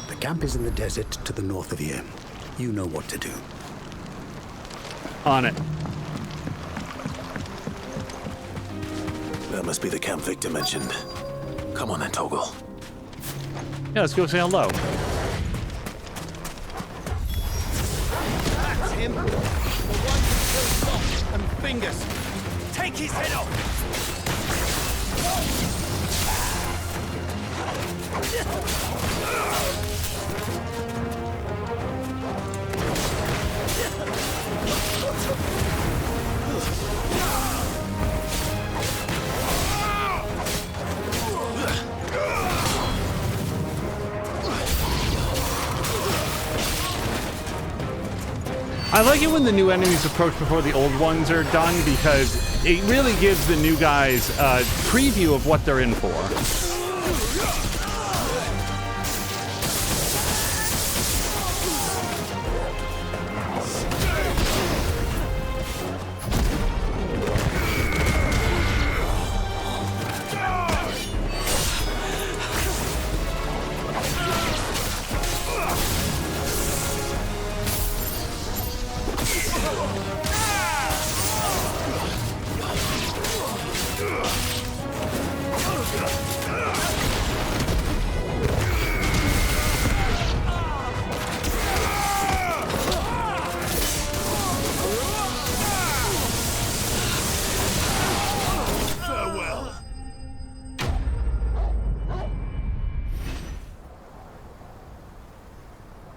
The camp is in the desert to the north of here. You know what to do. On it. That must be the camp Victor mentioned. Come on then, Toggle. Yeah, let's go say hello. That's him! The one who kills Soft and Fingers! Take his head off! I like it when the new enemies approach before the old ones are done, because it really gives the new guys a preview of what they're in for.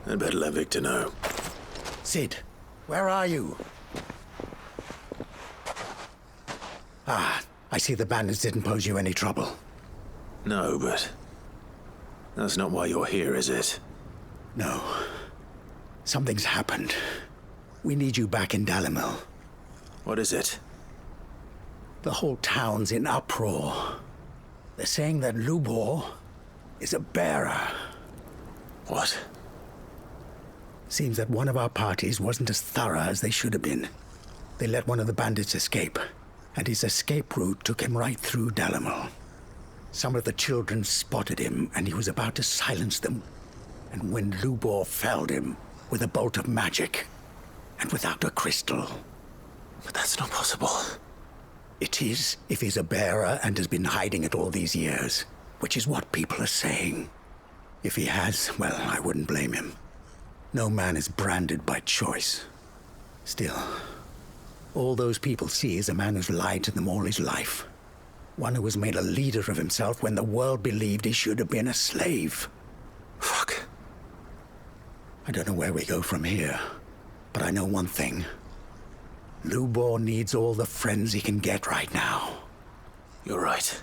I'd better let Victor know. Sid, where are you? Ah, I see the bandits didn't pose you any trouble. No, but That's not why you're here, is it? No. Something's happened. We need you back in Dalimil. What is it? The whole town's in uproar. They're saying that Lubor is a bearer. What? Seems that one of our parties wasn't as thorough as they should have been. They let one of the bandits escape, and his escape route took him right through Dalimil. Some of the children spotted him, and he was about to silence them. And when Lubor felled him with a bolt of magic, and without a crystal. But that's not possible. It is, if he's a bearer and has been hiding it all these years, which is what people are saying. If he has, well, I wouldn't blame him. No man is branded by choice. Still, all those people see is a man who's lied to them all his life. One who was made a leader of himself when the world believed he should have been a slave. Fuck. I don't know where we go from here, but I know one thing. Lubor needs all the friends he can get right now. You're right.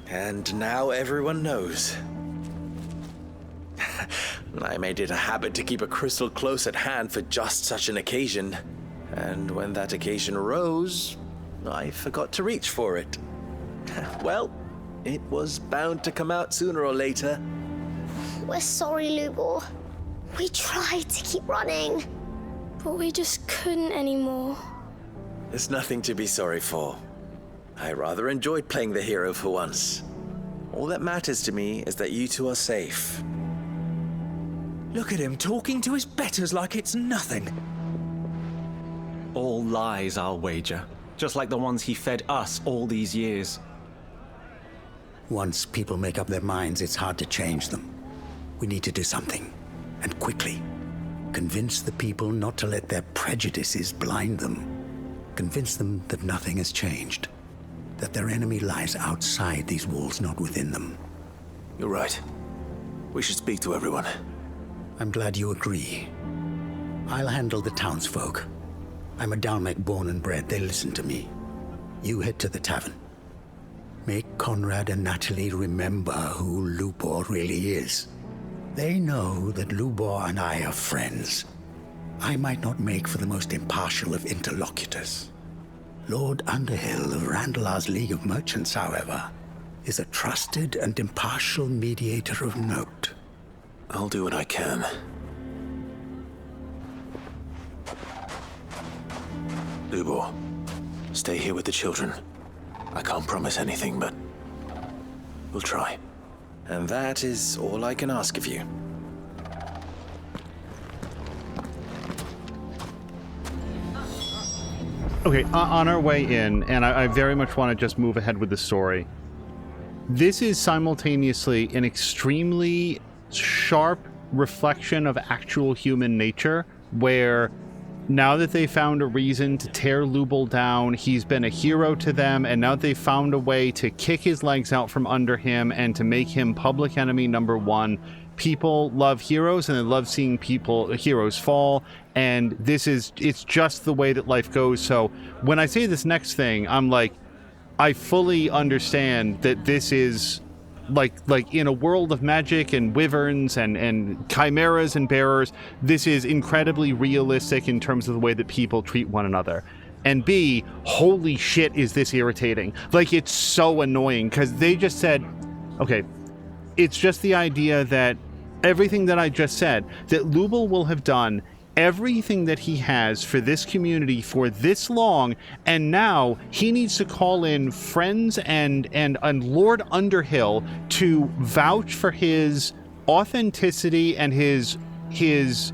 And now everyone knows. I made it a habit to keep a crystal close at hand for just such an occasion. And when that occasion arose, I forgot to reach for it. Well, it was bound to come out sooner or later. We're sorry, Lubor. We tried to keep running, but we just couldn't anymore. There's nothing to be sorry for. I rather enjoyed playing the hero for once. All that matters to me is that you two are safe. Look at him talking to his betters like it's nothing. All lies, I'll wager. Just like the ones he fed us all these years. Once people make up their minds, it's hard to change them. We need to do something, and quickly. Convince the people not to let their prejudices blind them. Convince them that nothing has changed. That their enemy lies outside these walls, not within them. You're right. We should speak to everyone. I'm glad you agree. I'll handle the townsfolk. I'm a Dalmek born and bred. They listen to me. You head to the tavern. Make Conrad and Natalie remember who Lubor really is. They know that Lubor and I are friends. I might not make for the most impartial of interlocutors. Lord Underhill of Randalar's League of Merchants, however, is a trusted and impartial mediator of note. I'll do what I can. Lubor, stay here with the children. I can't promise anything, but we'll try. And that is all I can ask of you. Okay, on our way in, and I very much want to just move ahead with the story. This is simultaneously an extremely sharp reflection of actual human nature, where now that they found a reason to tear Lubor down, he's been a hero to them, and now they've found a way to kick his legs out from under him and to make him public enemy number one. People love heroes, and they love seeing heroes fall, and it's just the way that life goes. So when I say this next thing, I'm like, I fully understand that this is like in a world of magic and wyverns and chimeras and bearers, this is incredibly realistic in terms of the way that people treat one another. And B, holy shit, is this irritating. Like, it's so annoying, because they just said, okay, it's just the idea that everything that I just said, that Lubor will have done everything that he has for this community for this long, and now he needs to call in friends and Lord Underhill to vouch for his authenticity and his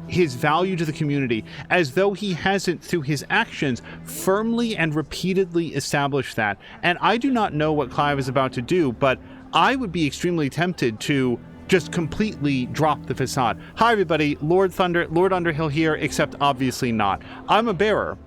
value to the community, as though he hasn't, through his actions, firmly and repeatedly established that. And I do not know what Clive is about to do, but I would be extremely tempted to just completely drop the facade. Hi everybody, Lord Underhill here, except obviously not. I'm a bearer,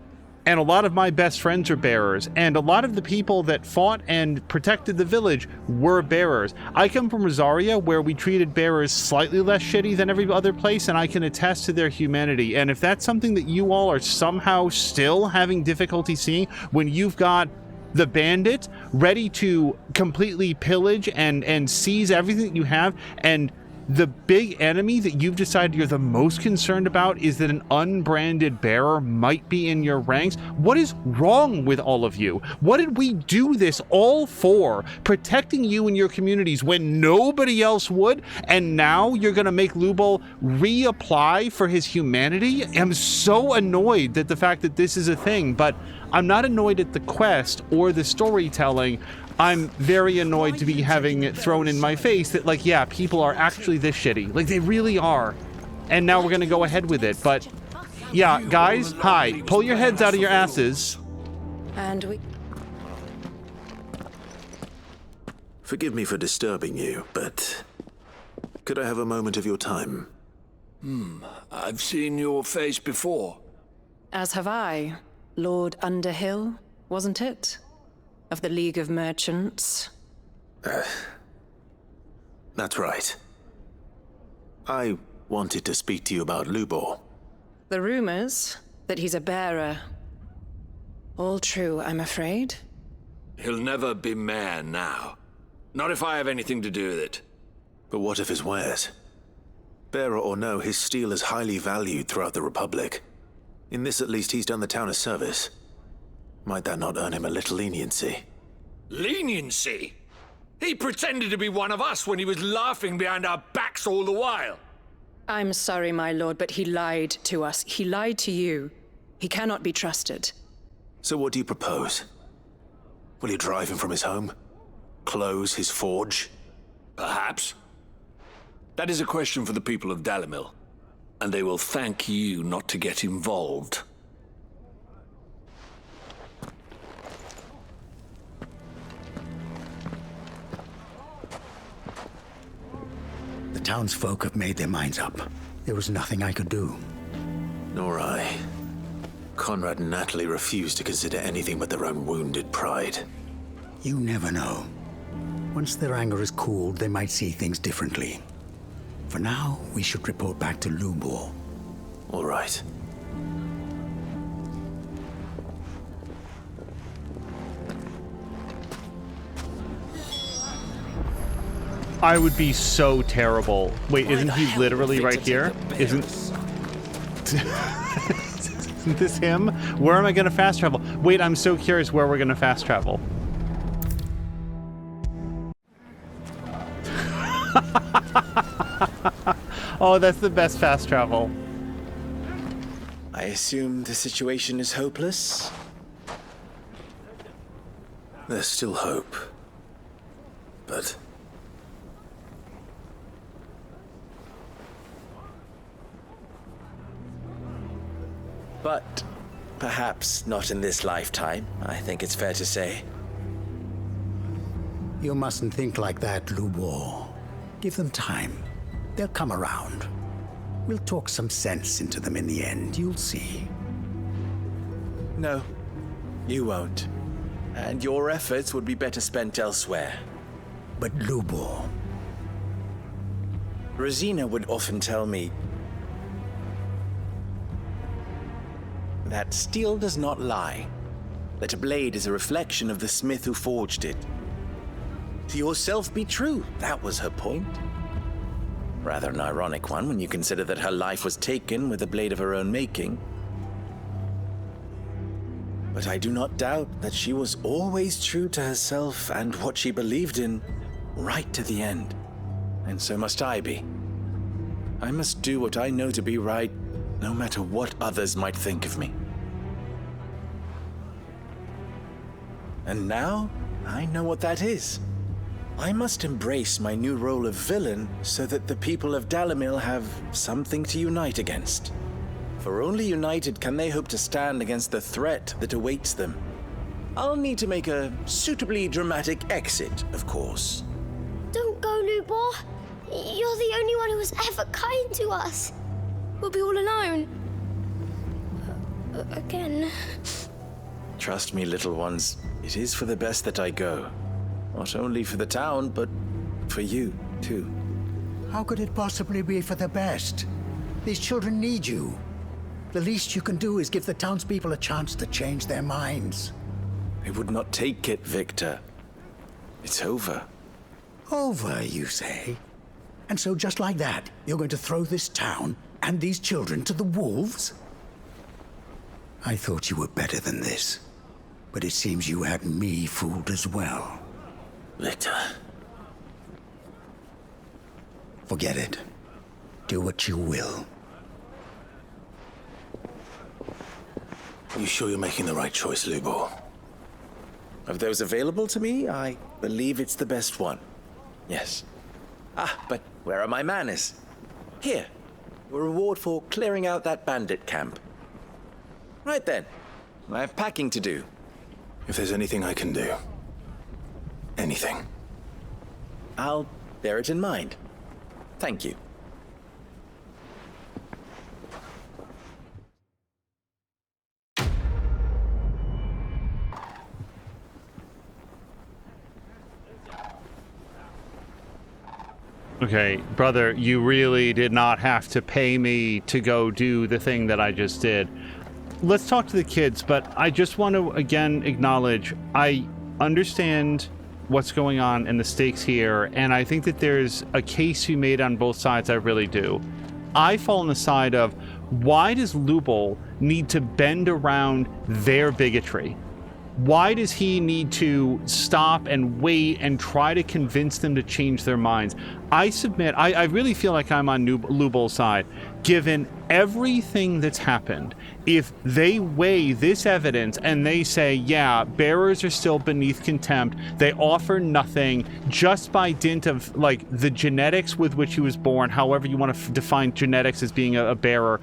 and a lot of my best friends are bearers, and a lot of the people that fought and protected the village were bearers. I come from Rosaria, where we treated bearers slightly less shitty than every other place, and I can attest to their humanity. And if that's something that you all are somehow still having difficulty seeing, when you've got the bandit ready to completely pillage and seize everything that you have, and the big enemy that you've decided you're the most concerned about is that an unbranded bearer might be in your ranks. What is wrong with all of you? What did we do this all for? Protecting you and your communities when nobody else would, and now you're gonna make Lubol reapply for his humanity? I'm so annoyed that the fact that this is a thing, but I'm not annoyed at the quest or the storytelling. I'm very annoyed to be having it thrown in my face that, like, yeah, people are actually this shitty. Like, they really are. And now we're gonna go ahead with it. But, yeah, guys, hi. Pull your heads out of your asses. And we... Forgive me for disturbing you, but could I have a moment of your time? I've seen your face before. As have I. Lord Underhill, wasn't it? Of the League of Merchants. That's right. I wanted to speak to you about Lubor. The rumors that he's a bearer. All true, I'm afraid. He'll never be mayor now. Not if I have anything to do with it. But what of his wares? Bearer or no, his steel is highly valued throughout the Republic. In this, at least, he's done the town a service. Might that not earn him a little leniency? Leniency? He pretended to be one of us when he was laughing behind our backs all the while. I'm sorry, my lord, but he lied to us. He lied to you. He cannot be trusted. So what do you propose? Will you drive him from his home? Close his forge? Perhaps. That is a question for the people of Dalimil, and they will thank you not to get involved. The townsfolk have made their minds up. There was nothing I could do. Nor I. Conrad and Natalie refused to consider anything but their own wounded pride. You never know. Once their anger is cooled, they might see things differently. For now, we should report back to Lubor. All right. I would be so terrible. Wait, isn't he literally right here? Isn't this him? Where am I gonna fast travel? Wait, I'm so curious where we're gonna fast travel. Oh, that's the best fast travel. I assume the situation is hopeless? There's still hope. But... But perhaps not in this lifetime, I think it's fair to say. You mustn't think like that, Lubor. Give them time. They'll come around. We'll talk some sense into them in the end, you'll see. No, you won't. And your efforts would be better spent elsewhere. But Lubor... Rosina would often tell me that steel does not lie. That a blade is a reflection of the smith who forged it. To yourself be true, that was her point. Rather an ironic one when you consider that her life was taken with a blade of her own making. But I do not doubt that she was always true to herself and what she believed in, right to the end. And so must I be. I must do what I know to be right, no matter what others might think of me. And now, I know what that is. I must embrace my new role of villain so that the people of Dalimil have something to unite against. For only united can they hope to stand against the threat that awaits them. I'll need to make a suitably dramatic exit, of course. Don't go, Lubor. You're the only one who was ever kind to us. We'll be all alone. Again. Trust me, little ones, it is for the best that I go. Not only for the town, but for you, too. How could it possibly be for the best? These children need you. The least you can do is give the townspeople a chance to change their minds. They would not take it, Victor. It's over. Over, you say? And so just like that, you're going to throw this town and these children to the wolves? I thought you were better than this. But it seems you had me fooled as well. Victor. Forget it. Do what you will. You sure you're making the right choice, Lubo? Of those available to me, I believe it's the best one. Yes. Ah, but where are my manners? Here. Your reward for clearing out that bandit camp. Right then. I have packing to do. If there's anything I can do. Anything. I'll bear it in mind. Thank you. Okay, brother, you really did not have to pay me to go do the thing that I just did. Let's talk to the kids, but I just want to again acknowledge I understand what's going on and the stakes here, and I think that there's a case you made on both sides. I really do. I fall on the side of, why does Lubel need to bend around their bigotry? Why does he need to stop and wait and try to convince them to change their minds? I submit, I really feel like I'm on Lubel's side. Given everything that's happened, if they weigh this evidence and they say, yeah, bearers are still beneath contempt, they offer nothing just by dint of, like, the genetics with which he was born, however you want to define genetics as being a bearer,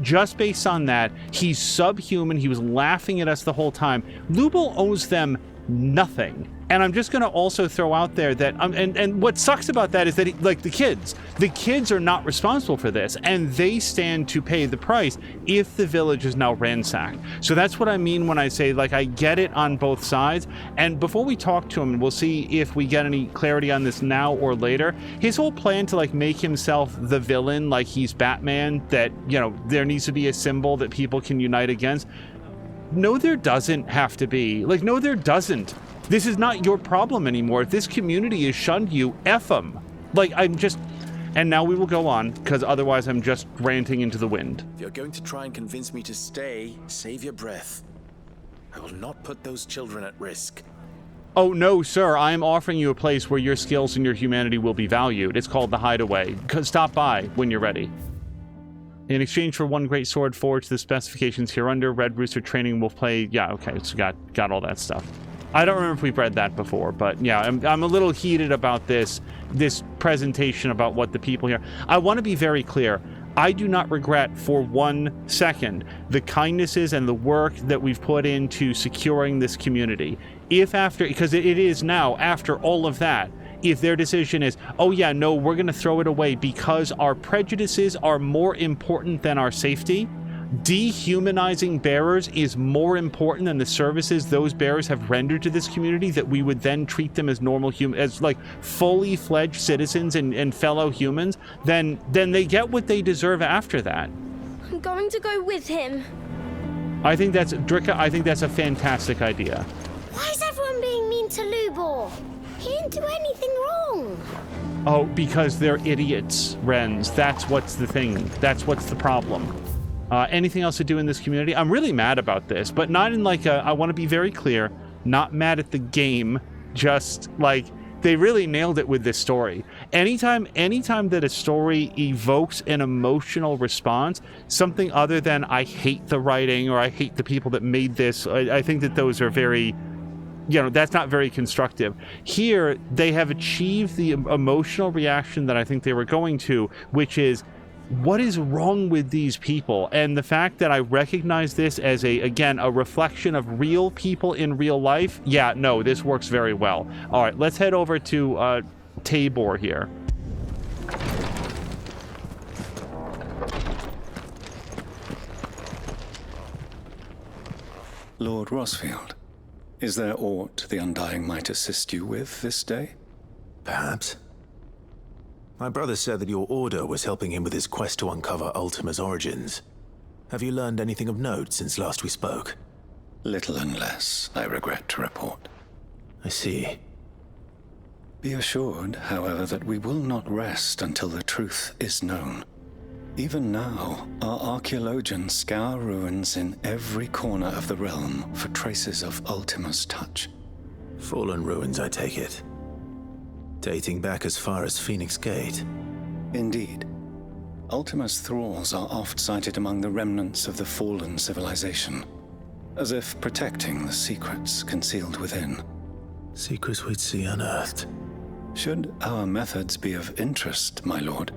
just based on that, he's subhuman, he was laughing at us the whole time. Lubel owes them nothing. And I'm just going to also throw out there that, and what sucks about that is that, like, the kids are not responsible for this, and they stand to pay the price if the village is now ransacked. So that's what I mean when I say, like, I get it on both sides. And before we talk to him, we'll see if we get any clarity on this now or later. His whole plan to, like, make himself the villain, like he's Batman, that, you know, there needs to be a symbol that people can unite against. No, there doesn't have to be. Like, no, there doesn't. This is not your problem anymore. If this community has shunned you, F them. Like, I'm just... And now we will go on, because otherwise I'm just ranting into the wind. If you're going to try and convince me to stay, save your breath. I will not put those children at risk. Oh, no, sir. I am offering you a place where your skills and your humanity will be valued. It's called the Hideaway. Stop by when you're ready. In exchange for one great sword forged, the specifications hereunder, Red Rooster training will play... Yeah, okay, so got all that stuff. I don't remember if we've read that before, but yeah, I'm a little heated about this presentation about what the people here... I want to be very clear. I do not regret for 1 second the kindnesses and the work that we've put into securing this community. If after... Because it is now, after all of that, if their decision is, oh yeah, no, we're going to throw it away because our prejudices are more important than our safety, dehumanizing bearers is more important than the services those bearers have rendered to this community, that we would then treat them as normal humans, as like fully fledged citizens and fellow humans, then they get what they deserve after that. I'm going to go with him. I think that's, Dricka, I think that's a fantastic idea. Why is everyone being mean to Lubor? He didn't do anything wrong. Oh, because they're idiots, Wrens. That's what's the thing. That's what's the problem. Anything else to do in this community? I'm really mad about this, but not in like a, I want to be very clear, not mad at the game, just like they really nailed it with this story. Anytime that a story evokes an emotional response, something other than I hate the writing or I hate the people that made this, I think that those are very, you know, that's not very constructive. Here, they have achieved the emotional reaction that I think they were going to, which is, what is wrong with these people? And the fact that I recognize this as again, a reflection of real people in real life, yeah, no, this works very well. All right, let's head over to Tabor here. Lord Rosfield, is there aught the Undying might assist you with this day? Perhaps. My brother said that your order was helping him with his quest to uncover Ultima's origins. Have you learned anything of note since last we spoke? Little and less, I regret to report. I see. Be assured, however, that we will not rest until the truth is known. Even now, our archaeologians scour ruins in every corner of the realm for traces of Ultima's touch. Fallen ruins, I take it. Dating back as far as Phoenix Gate. Indeed. Ultima's thralls are oft sighted among the remnants of the fallen civilization, as if protecting the secrets concealed within. Secrets we'd see unearthed. Should our methods be of interest, my lord,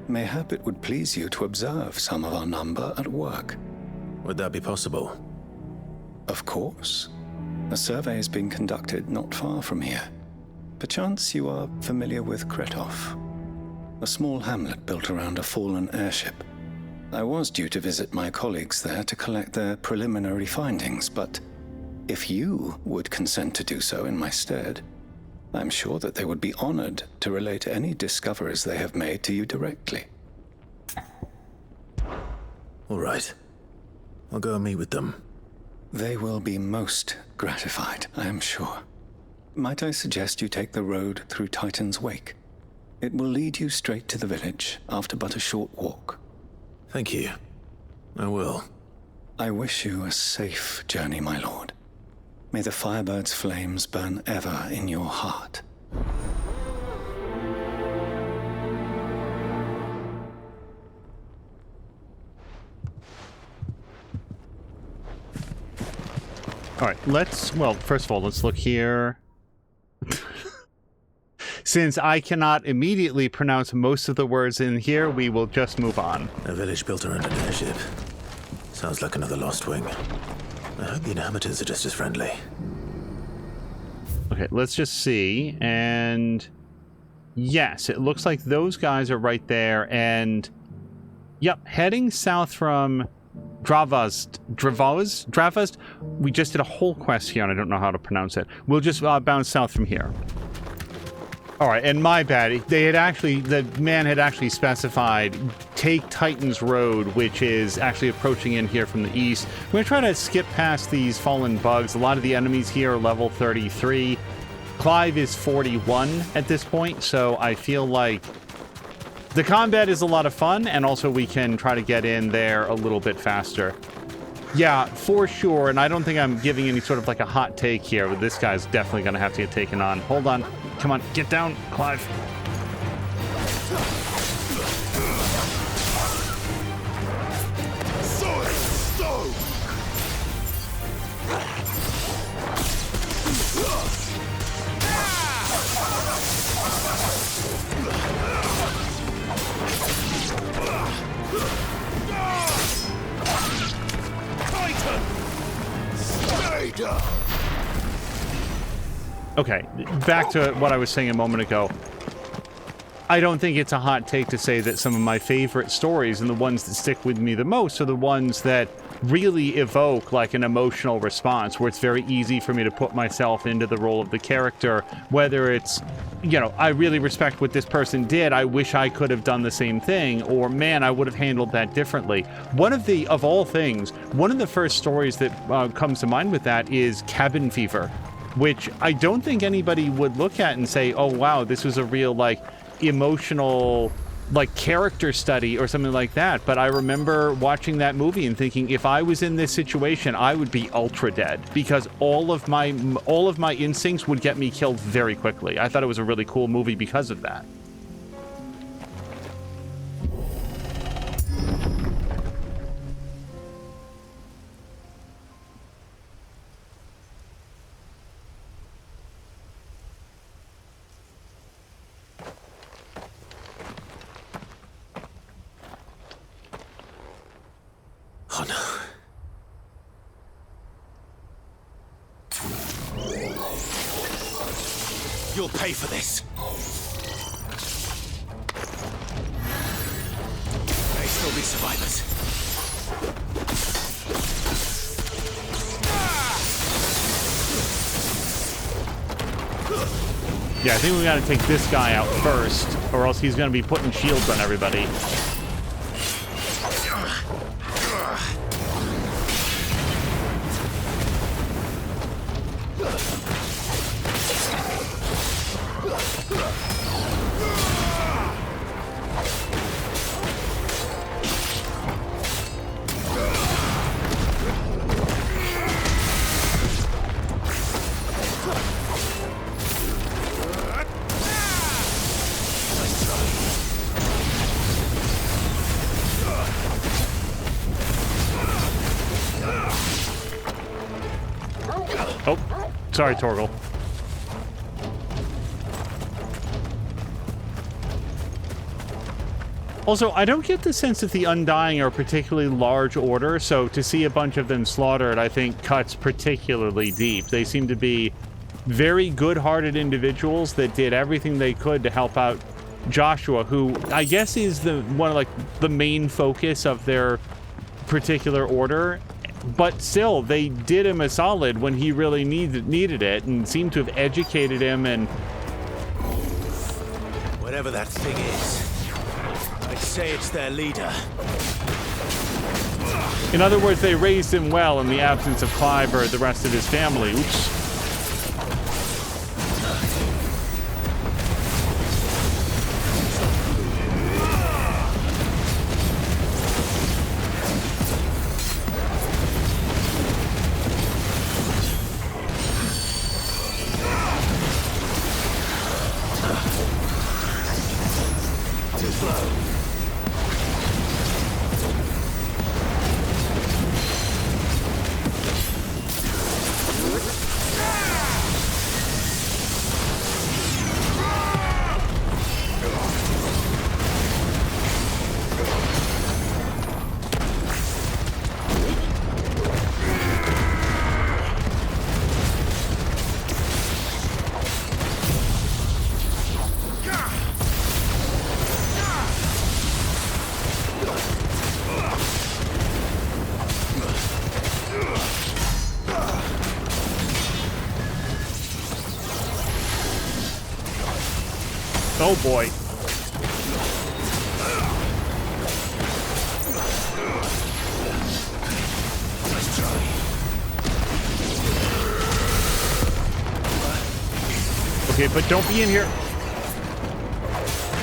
mayhap it would please you to observe some of our number at work. Would that be possible? Of course. A survey is being conducted not far from here. Perchance you are familiar with Kretov, a small hamlet built around a fallen airship. I was due to visit my colleagues there to collect their preliminary findings, but if you would consent to do so in my stead, I'm sure that they would be honored to relate any discoveries they have made to you directly. All right. I'll go and meet with them. They will be most gratified, I am sure. Might I suggest you take the road through Titan's Wake? It will lead you straight to the village after but a short walk. Thank you. I will. I wish you a safe journey, my lord. May the Firebird's flames burn ever in your heart. All right, well, first of all, let's look here. Since I cannot immediately pronounce most of the words in here, we will just move on. A village built around an airship. Sounds like another Lost Wing. I hope the inhabitants are just as friendly. Okay, let's just see. And yes, it looks like those guys are right there. And yep, heading south from Dravazd. We just did a whole quest here, and I don't know how to pronounce it. We'll just bounce south from here. All right, and my bad. The man had actually specified take Titan's Road, which is actually approaching in here from the east. We're going to try to skip past these fallen bugs. A lot of the enemies here are level 33. Clive is 41 at this point, so I feel like the combat is a lot of fun, and also we can try to get in there a little bit faster. Yeah, for sure, and I don't think I'm giving any sort of like a hot take here, but this guy's definitely going to have to get taken on. Hold on. Come on, get down, Clive. Okay, back to what I was saying a moment ago. I don't think it's a hot take to say that some of my favorite stories and the ones that stick with me the most are the ones that really evoke like an emotional response, where it's very easy for me to put myself into the role of the character, whether it's, you know, I really respect what this person did, I wish I could have done the same thing, or man, I would have handled that differently. One of the first stories that comes to mind with that is Cabin Fever, which I don't think anybody would look at and say, oh wow, this was a real like emotional like character study or something like that. But I remember watching that movie and thinking, if I was in this situation, I would be ultra dead, because all of my instincts would get me killed very quickly. I thought it was a really cool movie because of that. Oh no. You'll pay for this. May still be survivors. Ah! Yeah, I think we gotta take this guy out first, or else he's gonna be putting shields on everybody. Oh, sorry, Torgal. Also, I don't get the sense that the Undying are a particularly large order, so to see a bunch of them slaughtered, I think, cuts particularly deep. They seem to be very good-hearted individuals that did everything they could to help out Joshua, who I guess is the main focus of their particular order. But still, they did him a solid when he really needed it, and seemed to have educated him and... Whatever that thing is, I'd say it's their leader. In other words, they raised him well in the absence of Clive or the rest of his family. Oops. Oh boy. Okay, but don't be in here.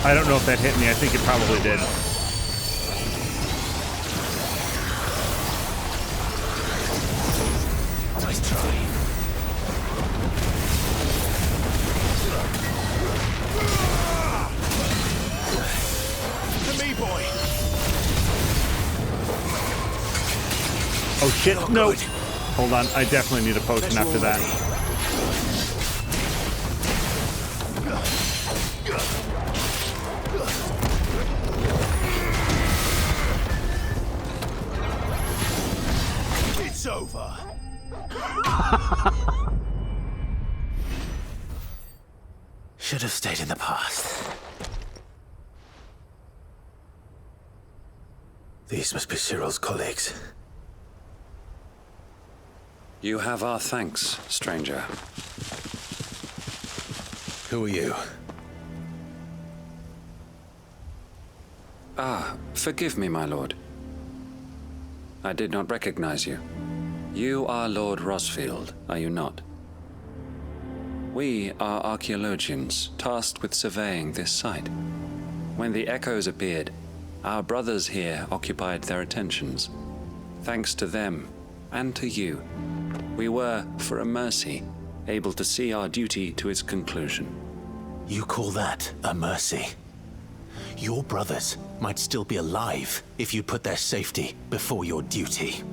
I don't know if that hit me. I think it probably did. Nice try. Oh shit, no! Hold on, I definitely need a potion after that. It's over. Should have stayed in the past. These must be Cyril's colleagues. You have our thanks, stranger. Who are you? Ah, forgive me, my lord. I did not recognize you. You are Lord Rosfield, are you not? We are archaeologians tasked with surveying this site. When the echoes appeared, our brothers here occupied their attentions. Thanks to them, and to you, we were, for a mercy, able to see our duty to its conclusion. You call that a mercy? Your brothers might still be alive if you put their safety before your duty.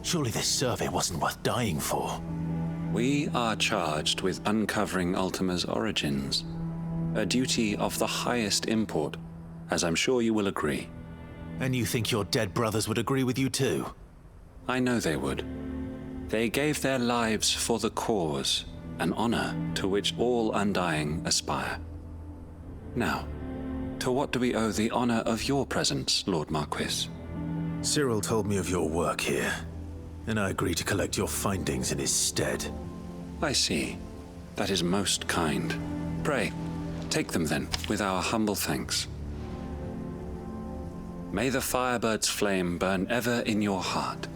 Surely this survey wasn't worth dying for. We are charged with uncovering Ultima's origins, a duty of the highest import, as I'm sure you will agree. And you think your dead brothers would agree with you too? I know they would. They gave their lives for the cause, an honor to which all Undying aspire. Now, to what do we owe the honor of your presence, Lord Marquis? Cyril told me of your work here, and I agreed to collect your findings in his stead. I see. That is most kind. Pray, take them then, with our humble thanks. May the Firebird's flame burn ever in your heart,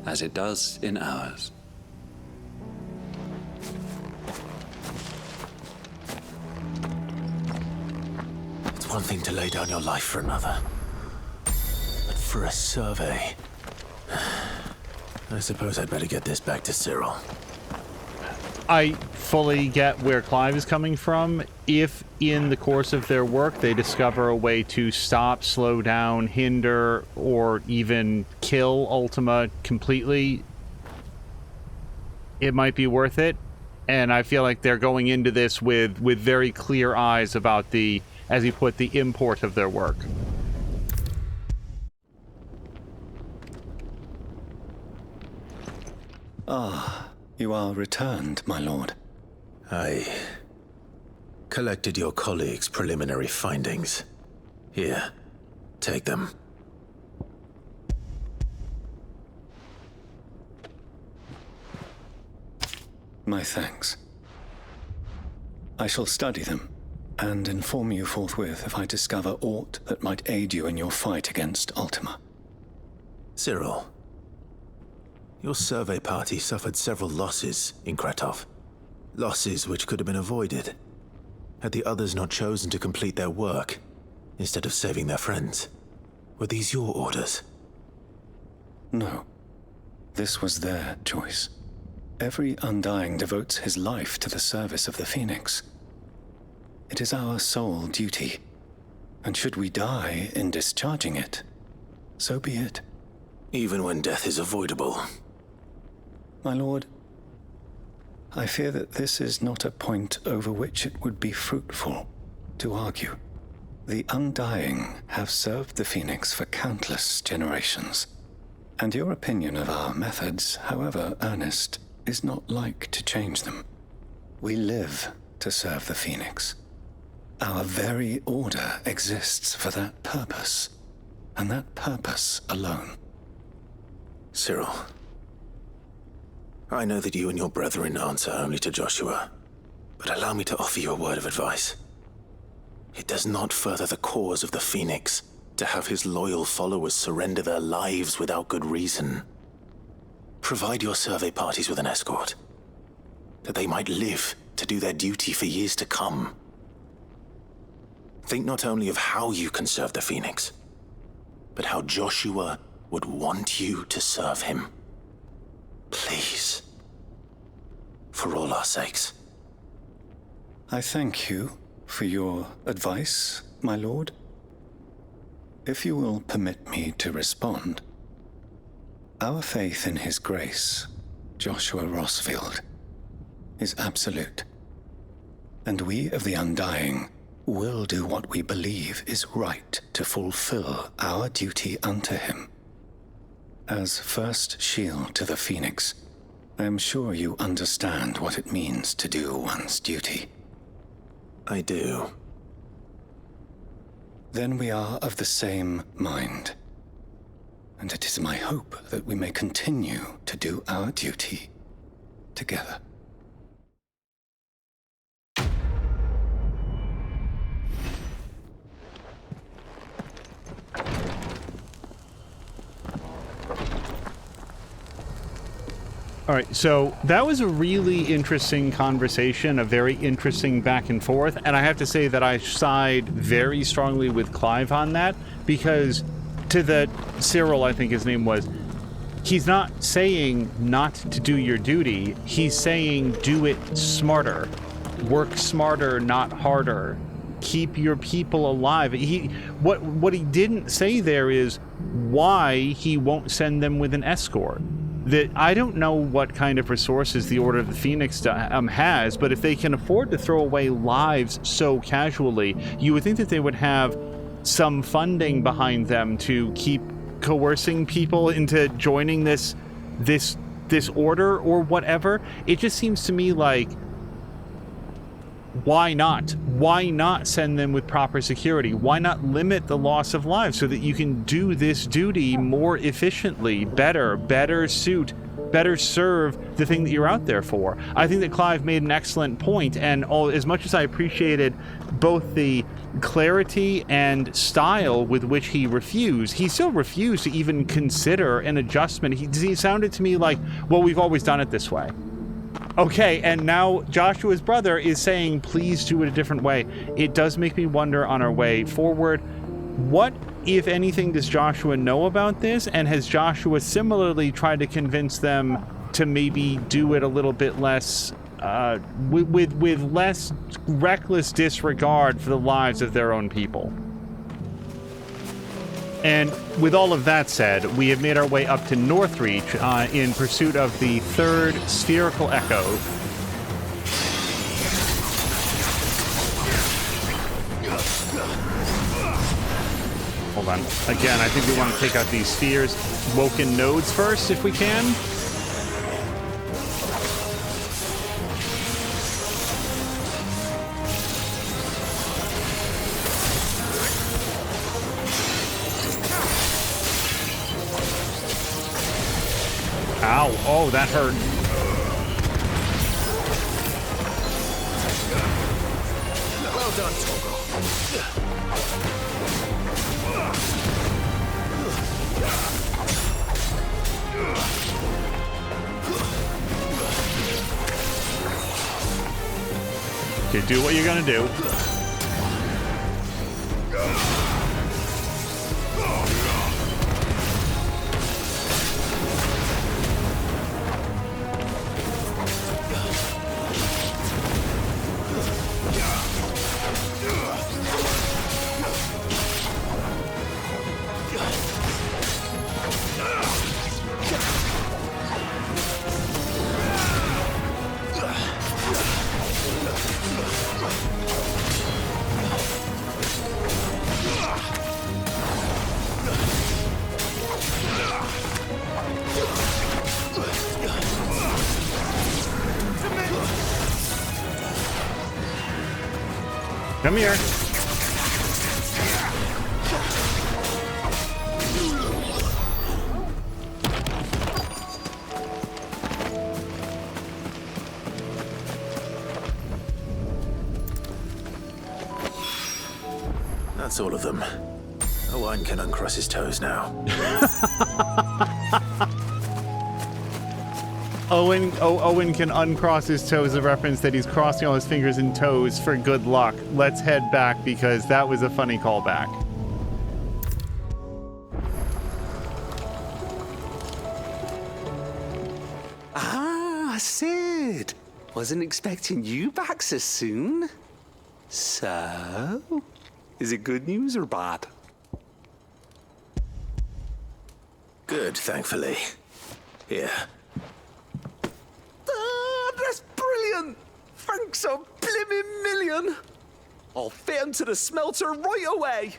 as it does in ours. It's one thing to lay down your life for another, but for a survey, I suppose I'd better get this back to Cyril. I fully get where Clive is coming from. If in the course of their work they discover a way to stop, slow down, hinder, or even kill Ultima completely, it might be worth it. And I feel like they're going into this with very clear eyes about the, as he put, the import of their work. Ah, you are returned, my lord. I collected your colleagues' preliminary findings. Here, take them. My thanks. I shall study them and inform you forthwith if I discover aught that might aid you in your fight against Ultima. Cyril, your survey party suffered several losses in Kretov. Losses which could have been avoided had the others not chosen to complete their work instead of saving their friends. Were these your orders? No. This was their choice. Every Undying devotes his life to the service of the Phoenix. It is our sole duty, and should we die in discharging it, so be it. Even when death is avoidable. My lord, I fear that this is not a point over which it would be fruitful to argue. The Undying have served the Phoenix for countless generations, and your opinion of our methods, however earnest, is not like to change them. We live to serve the Phoenix. Our very order exists for that purpose, and that purpose alone. Cyril, I know that you and your brethren answer only to Joshua, but allow me to offer you a word of advice. It does not further the cause of the Phoenix to have his loyal followers surrender their lives without good reason. Provide your survey parties with an escort, that they might live to do their duty for years to come. Think not only of how you can serve the Phoenix, but how Joshua would want you to serve him. Please. For all our sakes. I thank you for your advice, my lord. If you will permit me to respond, our faith in his grace, Joshua Rossfield, is absolute. And we of the Undying will do what we believe is right to fulfill our duty unto him. As first shield to the Phoenix, I am sure you understand what it means to do one's duty. I do. Then we are of the same mind. And it is my hope that we may continue to do our duty together. All right, so that was a really interesting conversation, a very interesting back and forth, and I have to say that I side very strongly with Clive on that, because to the Cyril, I think his name was, he's not saying not to do your duty, he's saying do it smarter. Work smarter, not harder. Keep your people alive. What he didn't say there is why he won't send them with an escort. That I don't know what kind of resources the Order of the Phoenix has, but if they can afford to throw away lives so casually, you would think that they would have some funding behind them to keep coercing people into joining this order or whatever. It just seems to me like, why not? Why not send them with proper security? Why not limit the loss of lives so that you can do this duty more efficiently, better suit better serve the thing that you're out there for. I think that Clive made an excellent point, and as much as I appreciated both the clarity and style with which he refused, he still refused to even consider an adjustment. He sounded to me like, well, we've always done it this way. Okay, and now Joshua's brother is saying, please do it a different way. It does make me wonder on our way forward, what, if anything, does Joshua know about this? And has Joshua similarly tried to convince them to maybe do it a little bit less, with less reckless disregard for the lives of their own people? And with all of that said, we have made our way up to Northreach in pursuit of the third spherical echo. Hold on. Again, I think we want to take out these spheres. Woken nodes first, if we can. Ow. Oh, that hurt. Well done, Togo. Okay, do what you're gonna do. Come here. That's all of them. Owen can uncross his toes now. Owen can uncross his toes, a reference that he's crossing all his fingers and toes for good luck. Let's head back because that was a funny callback. Ah, Sid. Wasn't expecting you back so soon. So, is it good news or bad? Good, thankfully. Here. That's brilliant! Thanks a blimmin' million! I'll fit him to the smelter right away!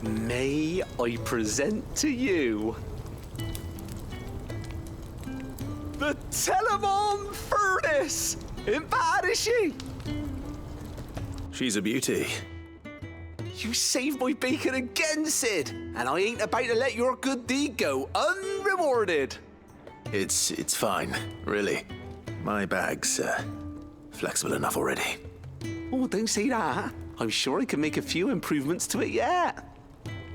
May I present to you the Telemon Furnace! Ain't bad, is she? She's a beauty. You saved my bacon again, Sid, and I ain't about to let your good deed go unrewarded. It's fine, really. My bag's flexible enough already. Oh, don't say that. I'm sure I can make a few improvements to it yet.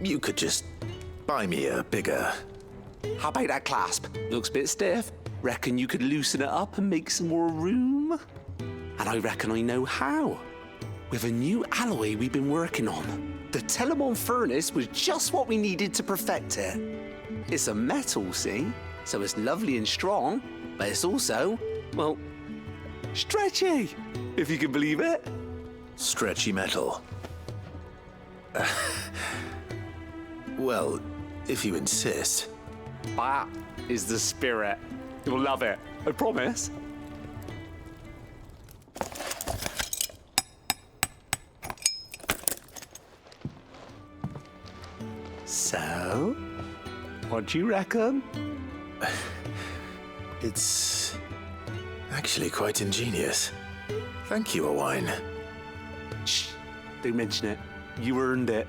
You could just buy me a bigger... How about that clasp? Looks a bit stiff. Reckon you could loosen it up and make some more room? And I reckon I know how. With a new alloy we've been working on. The Telemon Furnace was just what we needed to perfect it. It's a metal, see? So it's lovely and strong, but it's also, well, stretchy, if you can believe it. Stretchy metal. Well, if you insist. That is the spirit. You'll love it, I promise. So, what do you reckon? It's actually quite ingenious. Thank you, Owain. Shh, don't mention it. You earned it.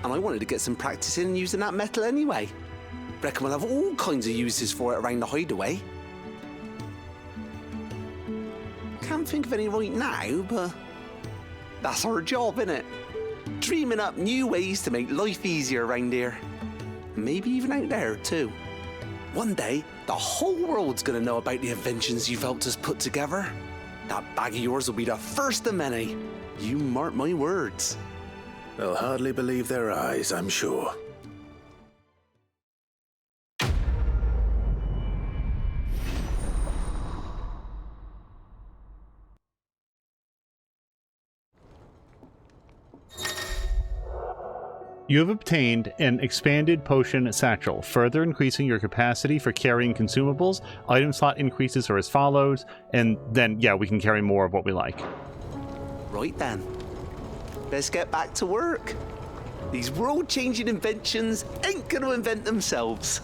And I wanted to get some practice in using that metal anyway. Reckon we'll have all kinds of uses for it around the Hideaway. Can't think of any right now, but that's our job, innit? Dreaming up new ways to make life easier around here. Maybe even out there, too. One day, the whole world's gonna know about the inventions you've helped us put together. That bag of yours will be the first of many. You mark my words. They'll hardly believe their eyes, I'm sure. You have obtained an expanded potion satchel, further increasing your capacity for carrying consumables. Item slot increases are as follows, and then, yeah, we can carry more of what we like. Right then. Let's get back to work. These world-changing inventions ain't gonna invent themselves.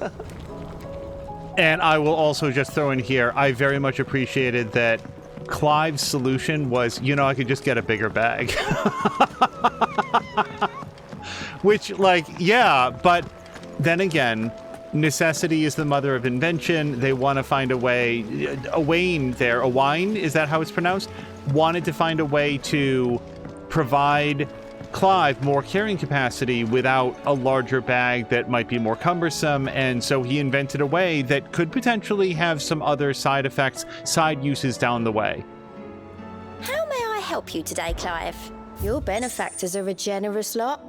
And I will also just throw in here, I very much appreciated that Clive's solution was, I could just get a bigger bag. Which, yeah, but then again, necessity is the mother of invention. They want to find a way. Owain, is that how it's pronounced? Wanted to find a way to provide Clive more carrying capacity without a larger bag that might be more cumbersome, and so he invented a way that could potentially have some other side effects, side uses down the way. How may I help you today, Clive? Your benefactors are a generous lot.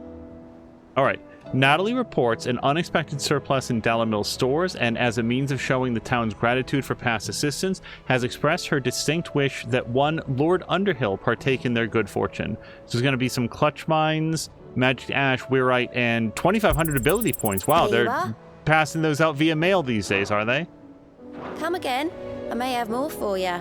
All right. Natalie reports an unexpected surplus in Dalimil's stores, and as a means of showing the town's gratitude for past assistance, has expressed her distinct wish that one Lord Underhill partake in their good fortune. So there's going to be some clutch mines, magic ash, weirite, and 2,500 ability points. Wow, they're passing those out via mail these days, are they? Come again. I may have more for you.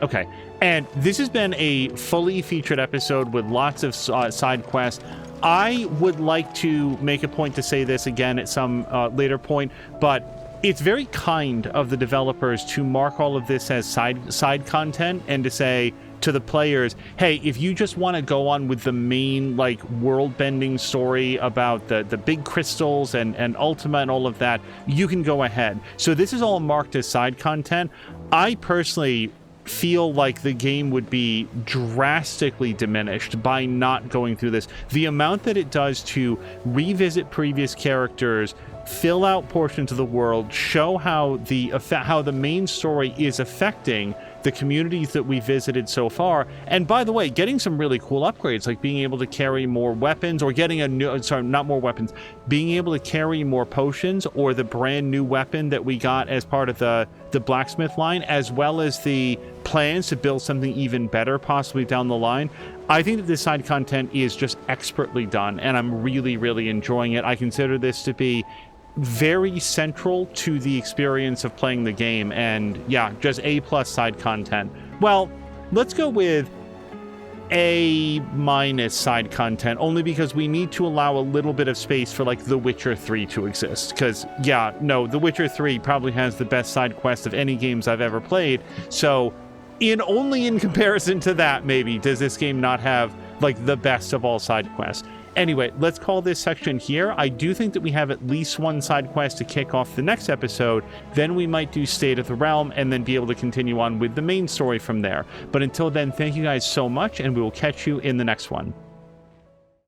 Okay, and this has been a fully featured episode with lots of side quests. I would like to make a point to say this again at some later point, but it's very kind of the developers to mark all of this as side content and to say to the players, hey, if you just want to go on with the main world-bending story about the big crystals and Ultima and all of that, you can go ahead. So this is all marked as side content. I personally feel like the game would be drastically diminished by not going through this. The amount that it does to revisit previous characters, fill out portions of the world, show how the main story is affecting the communities that we visited so far. And by the way, getting some really cool upgrades, like being able to carry more weapons, or getting being able to carry more potions, or the brand new weapon that we got as part of the blacksmith line, as well as the plans to build something even better possibly down the line. I think that this side content is just expertly done, and I'm really, really enjoying it. I consider this to be very central to the experience of playing the game, and yeah, just A+ side content. Well, let's go with A- side content, only because we need to allow a little bit of space for The Witcher 3 to exist, because yeah, no, The Witcher 3 probably has the best side quest of any games I've ever played, so only in comparison to that, maybe, does this game not have the best of all side quests. Anyway, let's call this section here. I do think that we have at least one side quest to kick off the next episode. Then we might do State of the Realm and then be able to continue on with the main story from there. But until then, thank you guys so much, and we will catch you in the next one.